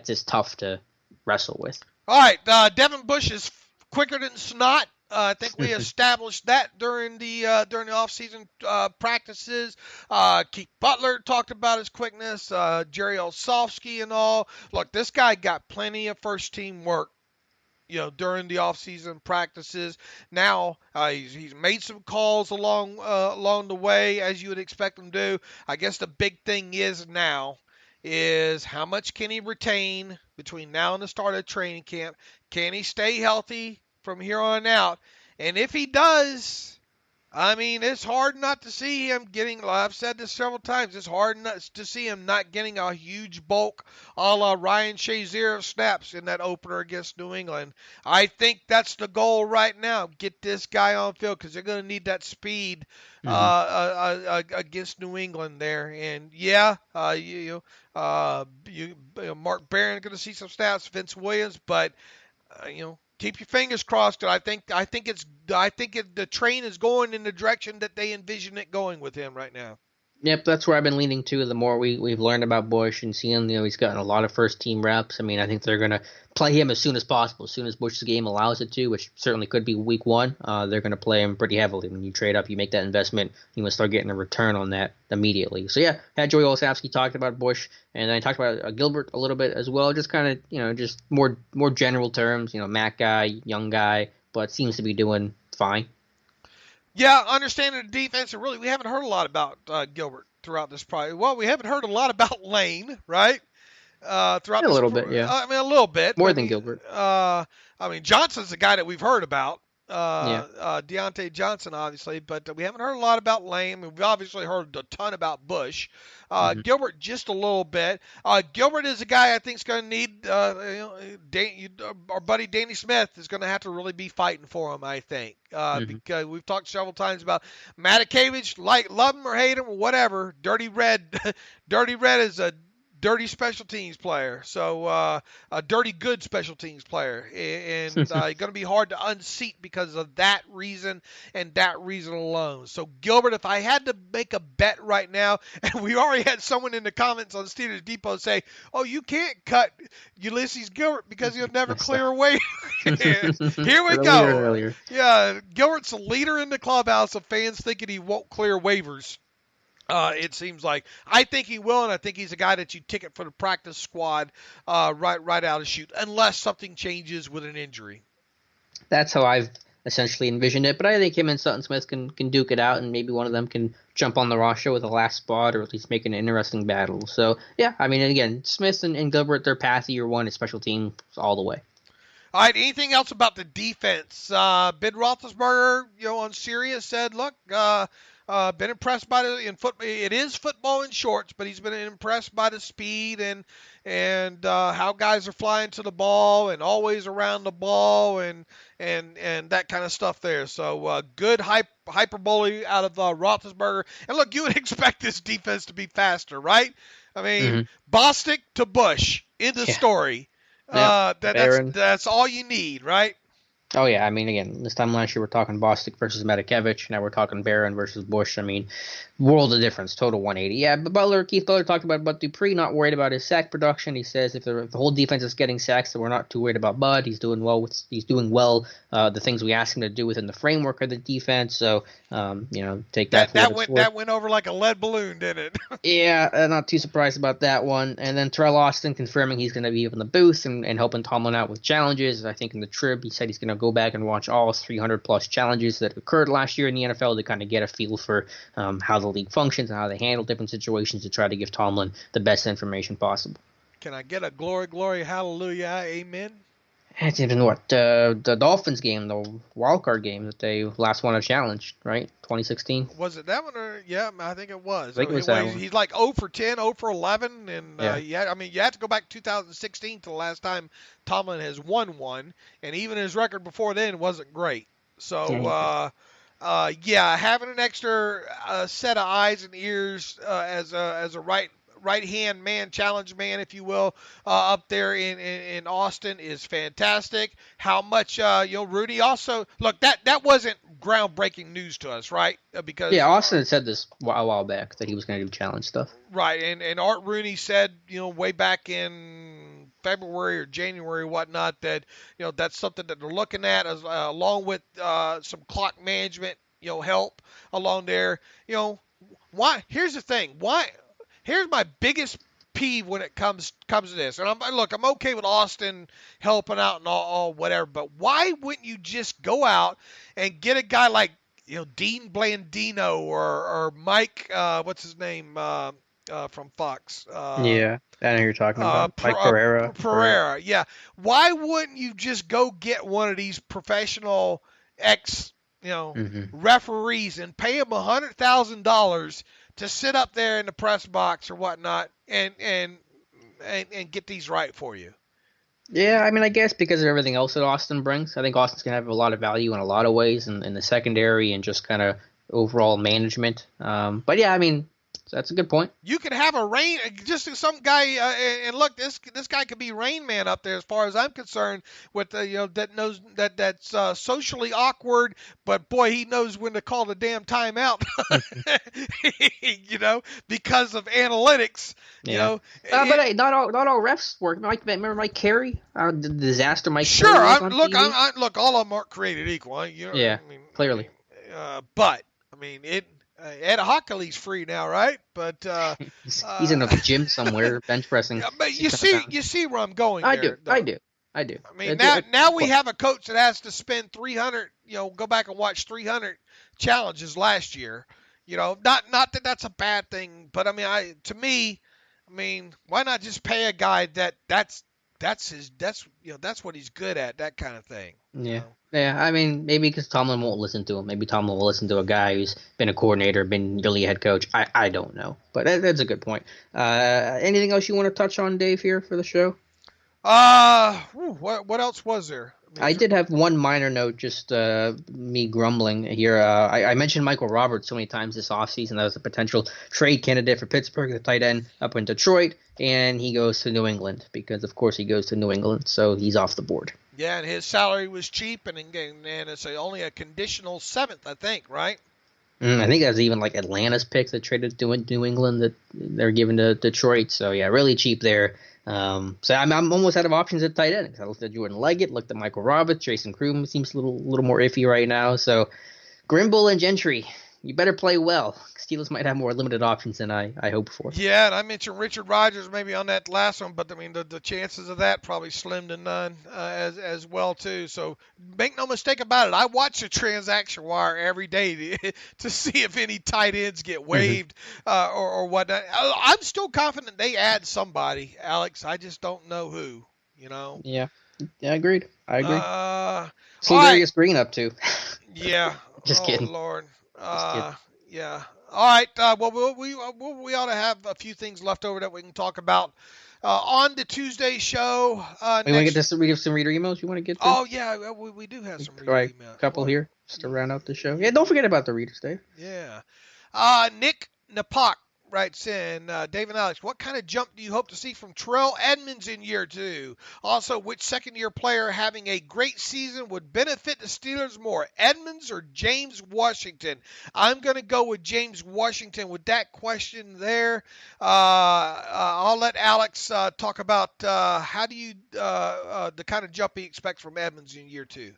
just tough to wrestle with. All right, Devin Bush is quicker than snot. I think we established that during the offseason practices. Keith Butler talked about his quickness. Jerald Hawkins and all. Look, this guy got plenty of first team work, during the offseason practices. Now he's made some calls along the way, as you would expect him to do. I guess the big thing is how much can he retain between now and the start of training camp? Can he stay healthy from here on out? And if he does, I mean, it's hard not to see him getting, I've said this several times, it's hard not to see him not getting a huge bulk a la Ryan Shazier of snaps in that opener against New England. I think that's the goal right now. Get this guy on field because they're going to need that speed against New England there. And, Mark Barron going to see some snaps, Vince Williams, but, keep your fingers crossed. I think the train is going in the direction that they envision it going with him right now. Yep, that's where I've been leaning to. The more we've learned about Bush and seeing, he's gotten a lot of first team reps. I mean, I think they're going to play him as soon as possible, as soon as Bush's game allows it to, which certainly could be week one. They're going to play him pretty heavily. When you trade up, you make that investment, you must start getting a return on that immediately. So yeah, had Joey Olszewski talked about Bush, and then I talked about Gilbert a little bit as well, just kind of, just more general terms, Mac guy, young guy, but seems to be doing fine. Yeah, understanding the defense, and really we haven't heard a lot about Gilbert throughout this project. Well, we haven't heard a lot about Lane, right? Throughout a little bit, yeah. I mean, a little bit. More than Gilbert. Johnson's the guy that we've heard about. Diontae Johnson, obviously, but we haven't heard a lot about Lane. We've obviously heard a ton about Bush. Gilbert, just a little bit. Gilbert is a guy I think is going to need, our buddy Danny Smith is going to have to really be fighting for him, I think. Because we've talked several times about Matakevich, love him or hate him or whatever. Dirty Red is a dirty special teams player, so a dirty good special teams player, and going to be hard to unseat because of that reason and that reason alone. So Gilbert, if I had to make a bet right now, and we already had someone in the comments on Steelers Depot say, "Oh, you can't cut Ulysses Gilbert because he'll never clear away." Here we go. Yeah, Gilbert's a leader in the clubhouse of fans thinking he won't clear waivers. It seems like. I think he will, and I think he's a guy that you ticket for the practice squad right out of shoot, unless something changes with an injury. That's how I've essentially envisioned it, but I think him and Sutton Smith can duke it out, and maybe one of them can jump on the roster with a last spot, or at least make an interesting battle. So, yeah, I mean, again, Smith and Gilbert, their path year one is special teams all the way. All right, anything else about the defense? Ben Roethlisberger, on Sirius said, look, been impressed by it is football in shorts, but he's been impressed by the speed and how guys are flying to the ball and always around the ball and that kind of stuff there. So good hyperbole out of Roethlisberger. And look, you would expect this defense to be faster, right? I mean, Bostic to Bush in the story. That's all you need, right? Oh, yeah. I mean, again, this time last year we're talking Bostic versus Matakevich. Now we're talking Barron versus Bush. I mean, world of difference, total 180. Yeah, but Keith Butler talked about Bud Dupree, not worried about his sack production. He says if the whole defense is getting sacks, then we're not too worried about Bud. He's doing well. The things we ask him to do within the framework of the defense. So, take that. That went over like a lead balloon, didn't it? Yeah, not too surprised about that one. And then Terrell Austin confirming he's going to be up in the booth and helping Tomlin out with challenges. I think in the Trib he said he's going to go back and watch all 300-plus challenges that occurred last year in the NFL to kind of get a feel for how the league functions and how they handle different situations to try to give Tomlin the best information possible. Can I get a glory, glory, hallelujah, amen? It's even the Dolphins game, the wild card game that they last won a challenge, right? 2016. Was it that one? Or yeah, I think it was. I think it was that one. He's like 0 for 10, 0 for 11, and you have to go back to 2016 to the last time Tomlin has won one, and even his record before then wasn't great. So having an extra set of eyes and ears as a right-hand man, challenge man, if you will, up there in Austin is fantastic. How much, Rudy also, look, that wasn't groundbreaking news to us, right? Because Austin had said this a while back that he was going to do challenge stuff. Right, and Art Rooney said, way back in February or January or whatnot, that that's something that they're looking at along with some clock management help along there. Why? Here's the thing. Why? Here's my biggest peeve when it comes to this. And I'm okay with Austin helping out and all whatever, but why wouldn't you just go out and get a guy like Dean Blandino or Mike what's his name from Fox? Yeah, I know who you're talking about. Mike Pereira. Pereira, yeah. Why wouldn't you just go get one of these professional referees and pay them $100,000 to sit up there in the press box or whatnot and get these right for you? Yeah, I mean, I guess because of everything else that Austin brings, I think Austin's going to have a lot of value in a lot of ways in the secondary and just kind of overall management. But yeah, I mean, that's a good point. You could have just some guy, and look, this guy could be Rain Man up there as far as I'm concerned. With that knows that's socially awkward, but boy, he knows when to call the damn timeout. Because of analytics. But hey, not all refs work. Remember Mike Carey, the disaster Mike. Sure, Carey look, all of them aren't created equal. Clearly. But I mean it. Ed Hockley's free now, right? But he's in a gym somewhere, bench pressing. But you see where I'm going. I do. I mean, now we have a coach that has to spend 300. Go back and watch 300 challenges last year. Not that that's a bad thing, but I mean, why not just pay a guy that's what he's good at, that kind of thing. Yeah. Yeah, I mean, maybe because Tomlin won't listen to him. Maybe Tomlin will listen to a guy who's been a coordinator, been really a head coach. I don't know. But that's a good point. Anything else you want to touch on, Dave, here for the show? What else was there? I did have one minor note, just me grumbling here. I mentioned Michael Roberts so many times this offseason. That was a potential trade candidate for Pittsburgh, the tight end up in Detroit, and he goes to New England because, of course, he goes to New England, so he's off the board. Yeah, and his salary was cheap, and it's only a conditional 7th, I think, right? I think that's even like Atlanta's pick that traded to New England that they're giving to Detroit. So, yeah, really cheap there. So I'm almost out of options at tight end. I looked at Jordan Leggett, looked at Michael Roberts, Jason Kroom seems a little more iffy right now. So Grimble and Gentry, you better play well. Steelers might have more limited options than I hope for. Yeah, and I mentioned Richard Rodgers maybe on that last one, but I mean the chances of that probably slim to none as well too. So make no mistake about it. I watch the transaction wire every day to see if any tight ends get waived or whatnot. I'm still confident they add somebody, Alex. I just don't know who. Yeah, agreed. I agree. So Darius Green up to? Yeah. Just kidding. Oh Lord. Yeah. All right. Well, we ought to have a few things left over that we can talk about on the Tuesday show. We want to get to read some reader emails. You want to get? Oh yeah, we do have some reader emails. A couple here just to round out the show. Yeah, don't forget about the readers, Dave. Yeah. Nick Napak writes in, Dave and Alex, what kind of jump do you hope to see from Terrell Edmunds in year 2? Also, which second-year player having a great season would benefit the Steelers more, Edmunds or James Washington? I'm going to go with James Washington with that question there. I'll let Alex talk about how do you the kind of jump he expects from Edmunds in year 2.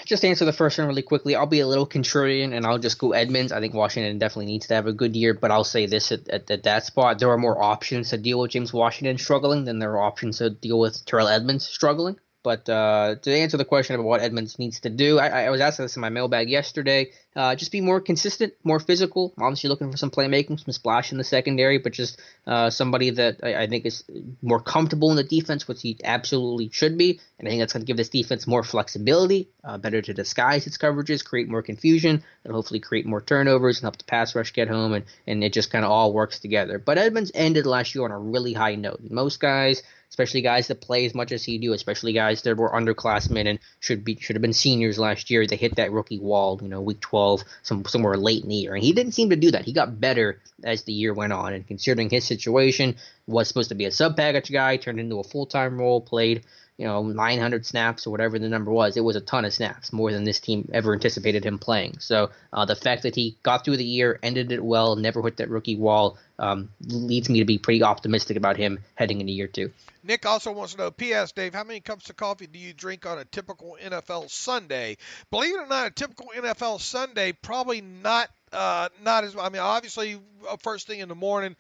Just to answer the first one really quickly, I'll be a little contrarian and I'll just go Edmunds. I think Washington definitely needs to have a good year, but I'll say this at that spot. There are more options to deal with James Washington struggling than there are options to deal with Terrell Edmunds struggling. But to answer the question about what Edmunds needs to do, I was asked this in my mailbag yesterday. Just be more consistent, more physical. Obviously looking for some playmaking, some splash in the secondary, but just somebody that I think is more comfortable in the defense, which he absolutely should be. And I think that's going to give this defense more flexibility, better to disguise its coverages, create more confusion, and hopefully create more turnovers and help the pass rush get home, and it just kind of all works together. But Edmunds ended last year on a really high note. Most guys, especially guys that play as much as he do, especially guys that were underclassmen and should have been seniors last year, they hit that rookie wall, week 12, somewhere late in the year. And he didn't seem to do that. He got better as the year went on. And considering his situation, was supposed to be a sub-package guy, turned into a full-time role, played 900 snaps or whatever the number was. It was a ton of snaps, more than this team ever anticipated him playing. So the fact that he got through the year, ended it well, never hit that rookie wall, leads me to be pretty optimistic about him heading into year 2. Nick also wants to know, P.S. Dave, how many cups of coffee do you drink on a typical NFL Sunday? Believe it or not, a typical NFL Sunday, probably not as, I mean, obviously first thing in the morning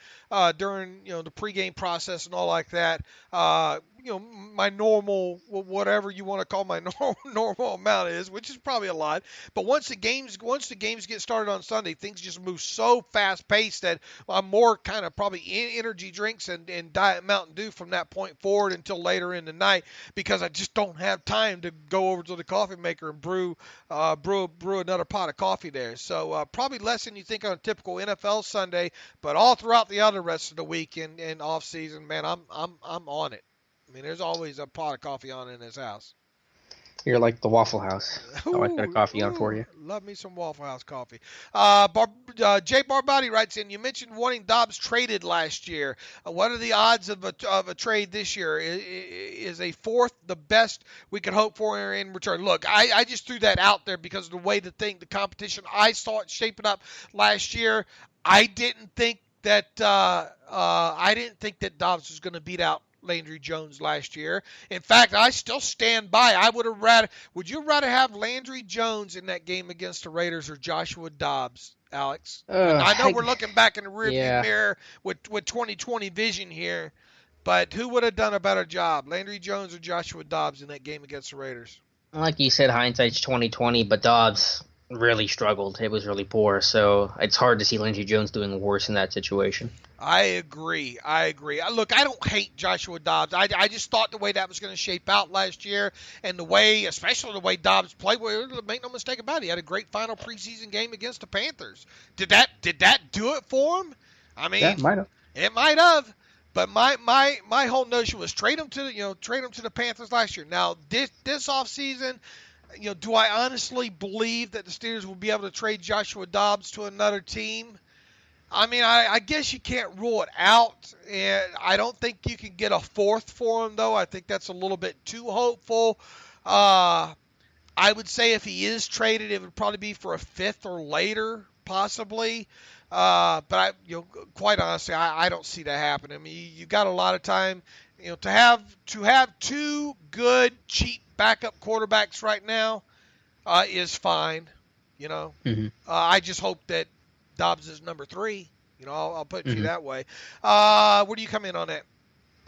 during, the pregame process and all like that. My normal, whatever you want to call my normal amount is, which is probably a lot. But once the games get started on Sunday, things just move so fast paced that I'm more kind of probably energy drinks and Diet Mountain Dew from that point forward until later in the night, because I just don't have time to go over to the coffee maker and brew another pot of coffee there. So probably less than you think on a typical NFL Sunday, but all throughout the other rest of the week and off season, man, I'm on it. I mean, there's always a pot of coffee on in this house. You're like the Waffle House. I like that coffee on for you. Love me some Waffle House coffee. Jay Barbati writes in, you mentioned wanting Dobbs traded last year. What are the odds of a trade this year? Is a fourth the best we could hope for in return? Look, I just threw that out there because of the way the competition, I saw it shaping up last year. I didn't think that Dobbs was going to beat out Landry Jones last year. In fact, I still stand by. Would you rather have Landry Jones in that game against the Raiders or Joshua Dobbs, Alex? I know we're looking back in the rearview mirror with 2020 vision here, but who would have done a better job, Landry Jones or Joshua Dobbs in that game against the Raiders? Like you said, hindsight's 2020, but Dobbs really struggled. It was really poor, so it's hard to see Landry Jones doing worse in that situation. I agree. Look, I don't hate Joshua Dobbs. I just thought the way that was going to shape out last year, and especially the way Dobbs played, make no mistake about it, he had a great final preseason game against the Panthers. Did that do it for him? I mean, yeah, it might have. But my whole notion was trade him to the Panthers last year. Now this offseason, do I honestly believe that the Steelers will be able to trade Joshua Dobbs to another team? I mean, I guess you can't rule it out, and I don't think you can get a fourth for him, though. I think that's a little bit too hopeful. I would say if he is traded, it would probably be for a fifth or later, possibly. But quite honestly, I don't see that happening. I mean, you got a lot of time, to have two good, cheap backup quarterbacks right now is fine. I just hope that Dobbs is number 3. I'll put it to you that way. Where do you come in on that?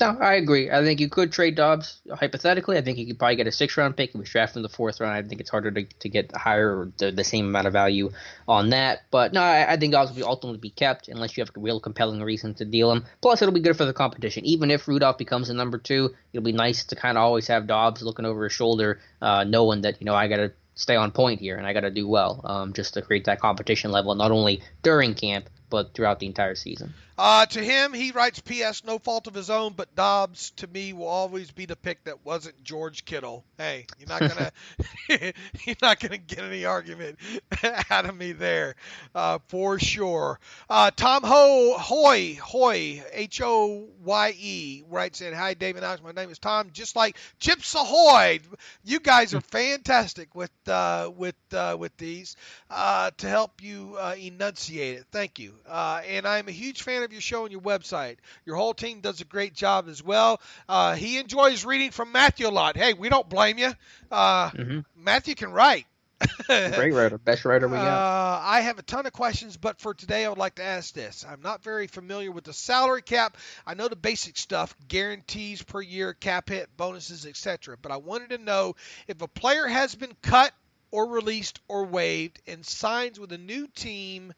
No, I agree. I think you could trade Dobbs, hypothetically. I think you could probably get a 6th-round pick. If we draft in the 4th round, I think it's harder to get higher or the same amount of value on that. But no, I think Dobbs will ultimately be kept unless you have a real compelling reason to deal him. Plus, it'll be good for the competition. Even if Rudolph becomes a number 2, it'll be nice to kind of always have Dobbs looking over his shoulder, knowing that, I got to stay on point here and I got to do well, just to create that competition level, not only during camp, but throughout the entire season. To him, he writes, P.S., no fault of his own, but Dobbs, to me, will always be the pick that wasn't George Kittle. Hey, you're not gonna get any argument out of me there, for sure. Tom Hoye, Hoye, writes in, hi, Dave and Alex, my name is Tom, just like Chips Ahoy. You guys are fantastic with these to help you enunciate it. Thank you. And I'm a huge fan of your show and your website. Your whole team does a great job as well. He enjoys reading from Matthew a lot. Hey, we don't blame you. Matthew can write. Great writer. Best writer we got. I have a ton of questions, but for today I would like to ask this. I'm not very familiar with the salary cap. I know the basic stuff, guarantees per year, cap hit, bonuses, etc. But I wanted to know if a player has been cut or released or waived and signs with a new team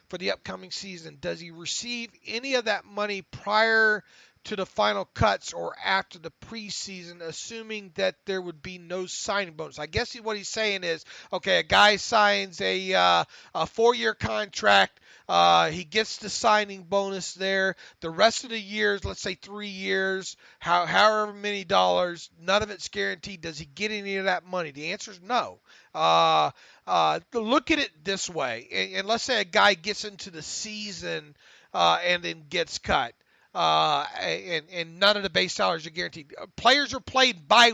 for the upcoming season, does he receive any of that money prior to the final cuts or after the preseason, assuming that there would be no signing bonus? I guess what he's saying is, okay, a guy signs a 4-year contract. He gets the signing bonus there. The rest of the years, let's say 3 years, however many dollars, none of it's guaranteed. Does he get any of that money? The answer is no. Look at it this way, and let's say a guy gets into the season and then gets cut, and none of the base salaries are guaranteed. Players are paid by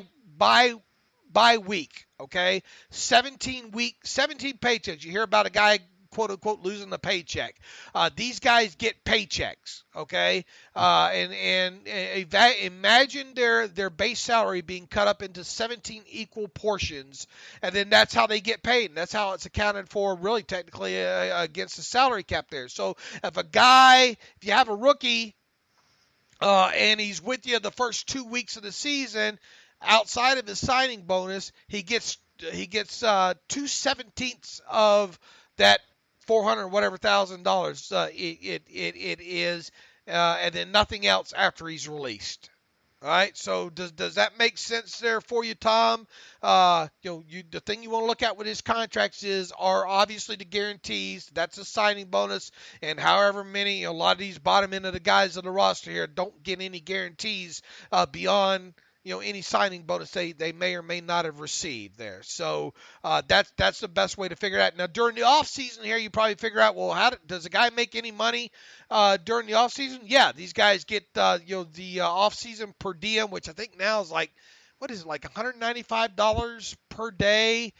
week, okay? 17 paychecks. You hear about a guy quote unquote losing the paycheck. These guys get paychecks, okay? Imagine their base salary being cut up into 17 equal portions, and then that's how they get paid. And that's how it's accounted for, really technically against the salary cap there. So if you have a rookie and he's with you the first 2 weeks of the season, outside of his signing bonus, he gets 2/17 of that 400 whatever $1,000 it is, and then nothing else after he's released. All right, so does that make sense there for you, Tom? The thing you want to look at with his contracts are obviously the guarantees. That's a signing bonus, and however many, a lot of these bottom end of the guys on the roster here don't get any guarantees beyond any signing bonus they may or may not have received there. So that's the best way to figure it out. Now, during the offseason here, you probably figure out, well, does a guy make any money during the offseason? Yeah, these guys get the offseason per diem, which I think now is like $195 per day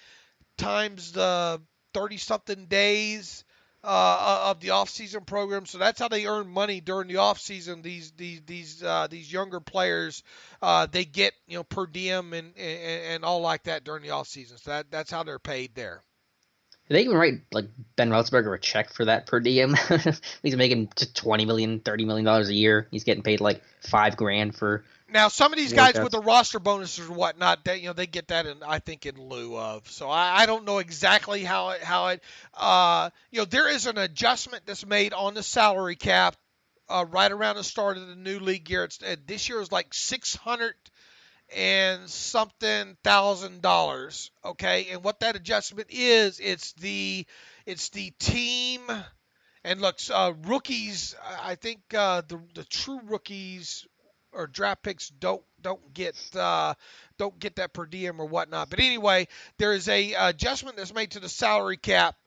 times the 30-something days of the off-season program. So that's how they earn money during the off-season. These younger players, they get per diem and all like that during the off-season. So that's how they're paid there. Do they even write like Ben Roethlisberger a check for that per diem? He's making just $20 million, $30 million a year. He's getting paid like $5,000 for. Now, some of these guys with the roster bonuses or whatnot, they get that I think in lieu of. So I don't know exactly how it there is an adjustment that's made on the salary cap right around the start of the new league year. This year is like $600 and something $1,000. Okay, and what that adjustment is, it's the team. And look, rookies. I think the true rookies or draft picks don't get that per diem or whatnot. But anyway, there is a adjustment that's made to the salary cap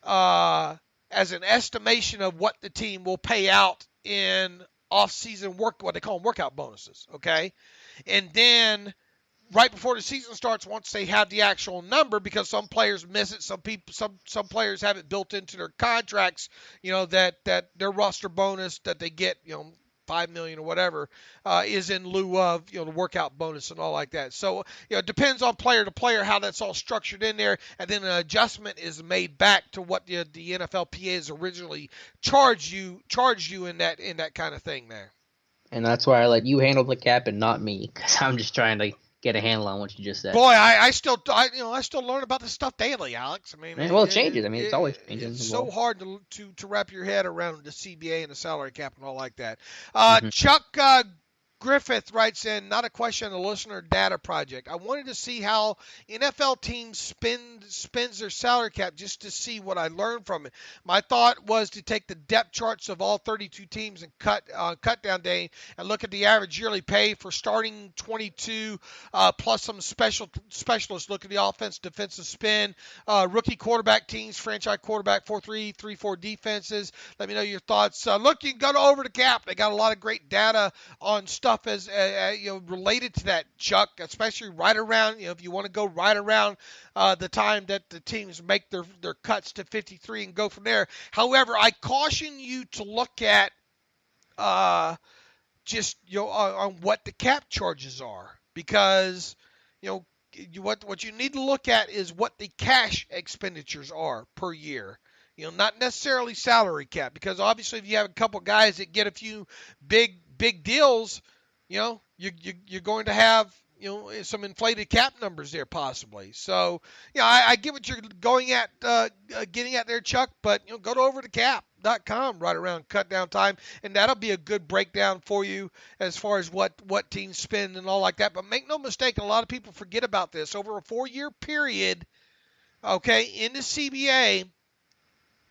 as an estimation of what the team will pay out in off-season what they call them workout bonuses. Okay, and then right before the season starts, once they have the actual number, because some players miss it, some players have it built into their contracts, that their roster bonus that they get, $5 million or whatever, is in lieu of the workout bonus and all like that. So it depends on player to player how that's all structured in there, and then an adjustment is made back to what the NFLPA has originally charged you in that kind of thing there. And that's why I let you handle the cap and not me, because I'm just trying to get a handle on what you just said. Boy, I still learn about this stuff daily, Alex. I mean, it changes. I mean, it's always changing. It's so hard to wrap your head around the CBA and the salary cap and all like that. Chuck Griffith writes in, not a question, a listener data project. I wanted to see how NFL teams spends their salary cap just to see what I learned from it. My thought was to take the depth charts of all 32 teams and cut down day and look at the average yearly pay for starting 22 plus some specialists. Look at the offense, defensive spin, rookie quarterback teams, franchise quarterback, 4-3, 3-4 defenses. Let me know your thoughts. Look, you can go over the cap. They got a lot of great data on stuff as related to that, Chuck, especially right around, if you want to go right around the time that the teams make their cuts to 53 and go from there. However, I caution you to look at on what the cap charges are, because what you need to look at is what the cash expenditures are per year. Not necessarily salary cap, because obviously if you have a couple guys that get a few big deals, you're going to have some inflated cap numbers there possibly. So I get what you're getting at there, Chuck. But go to overthecap.com right around cut down time, and that'll be a good breakdown for you as far as what teams spend and all like that. But make no mistake, and a lot of people forget about this, over a 4-year period, okay, in the CBA,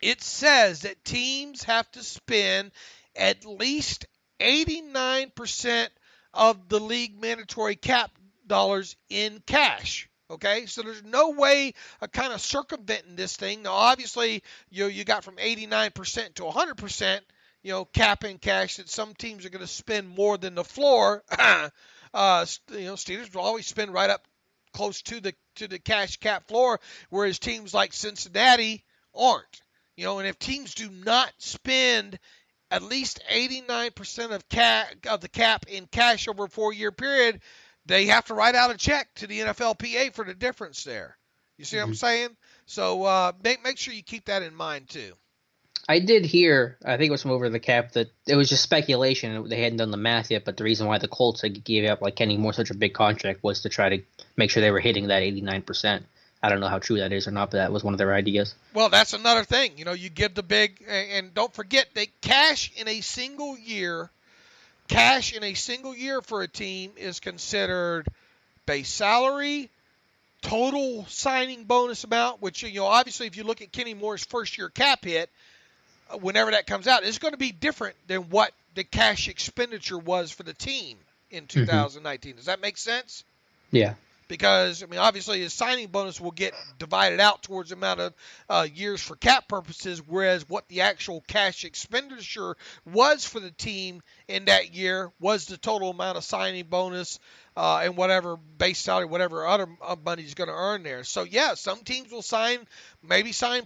it says that teams have to spend at least 89% of the league mandatory cap dollars in cash. Okay, so there's no way of kind of circumventing this thing. Now, obviously, you got from 89% to 100%, cap in cash, that some teams are going to spend more than the floor. Steelers will always spend right up close to the cash cap floor, whereas teams like Cincinnati aren't. And if teams do not spend at least 89% of the cap in cash over a 4-year period, they have to write out a check to the NFLPA for the difference there. You see what I'm saying? So make sure you keep that in mind too. I did hear, I think it was from Over the Cap, that it was just speculation. They hadn't done the math yet, but the reason why the Colts had gave up like Kenny Moore such a big contract was to try to make sure they were hitting that 89%. I don't know how true that is or not, but that was one of their ideas. Well, that's another thing. You give the big, and don't forget that cash in a single year for a team is considered base salary, total signing bonus amount, which, obviously if you look at Kenny Moore's first year cap hit, whenever that comes out, it's going to be different than what the cash expenditure was for the team in 2019. Does that make sense? Yeah. Because, obviously his signing bonus will get divided out towards the amount of years for cap purposes, whereas what the actual cash expenditure was for the team in that year was the total amount of signing bonus and whatever base salary, whatever other money he's going to earn there. So, yeah, some teams will sign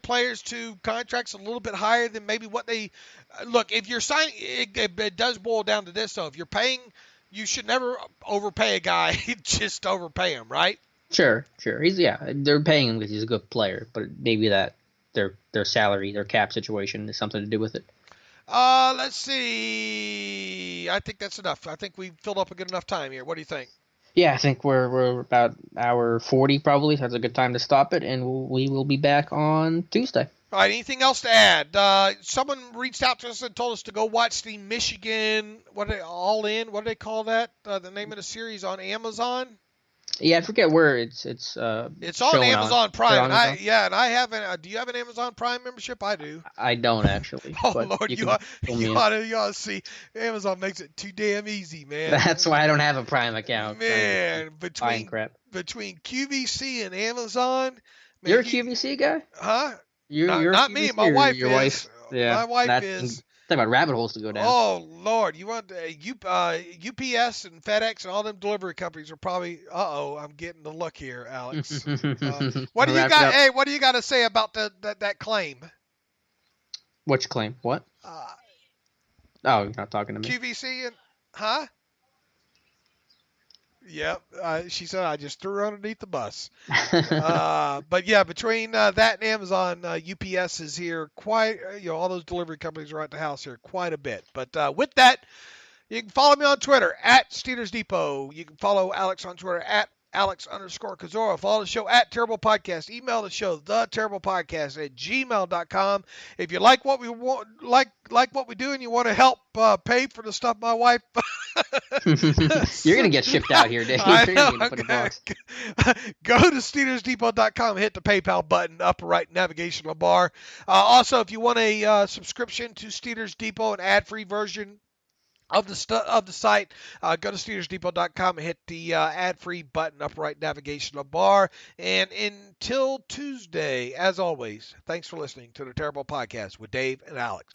players to contracts a little bit higher than maybe what they – look, if you're signing – it does boil down to this, though. If you're paying – you should never overpay a guy just to overpay him, right? Sure. They're paying him because he's a good player, but maybe that their salary, their cap situation has something to do with it. Let's see. I think that's enough. I think we filled up a good enough time here. What do you think? Yeah, I think we're about hour 40 probably, so that's a good time to stop it, and we will be back on Tuesday. All right, anything else to add? Someone reached out to us and told us to go watch the Michigan, what do they call that? The name of the series on Amazon? Yeah, I forget where it's on Amazon Prime. And I haven't. Do you have an Amazon Prime membership? I do. I don't actually. Oh Lord, you ought to see. Amazon makes it too damn easy, man. That's why I don't have a Prime account. Man, between QVC and Amazon. Man, you're a QVC guy? Huh? You're not me. My wife your is. Wife, yeah, my wife is. Talking about rabbit holes to go down. Oh Lord, you want UPS and FedEx and all them delivery companies are probably. I'm getting the look here, Alex. What do you got? Hey, what do you got to say about that claim? Which claim? What? You're not talking to me. QVC and huh? Yep, she said I just threw her underneath the bus. But yeah, between that and Amazon, UPS is here quite. All those delivery companies are at the house here quite a bit. But with that, you can follow me on Twitter at Steelers Depot. You can follow Alex on Twitter at Alex_Kozora. Follow the show at Terrible Podcast. Email the show, theterriblepodcast@gmail.com. If you like what we want, like what we do, and you want to help pay for the stuff my wife. You're gonna get shipped out here, Dave. I know, go to SteelersDepot.com and hit the PayPal button, upper right navigational bar. Also, if you want a subscription to Steelers Depot, an ad-free version of the site, go to SteelersDepot.com and hit the ad-free button, upper right navigational bar. And until Tuesday, as always, thanks for listening to the Terrible Podcast with Dave and Alex.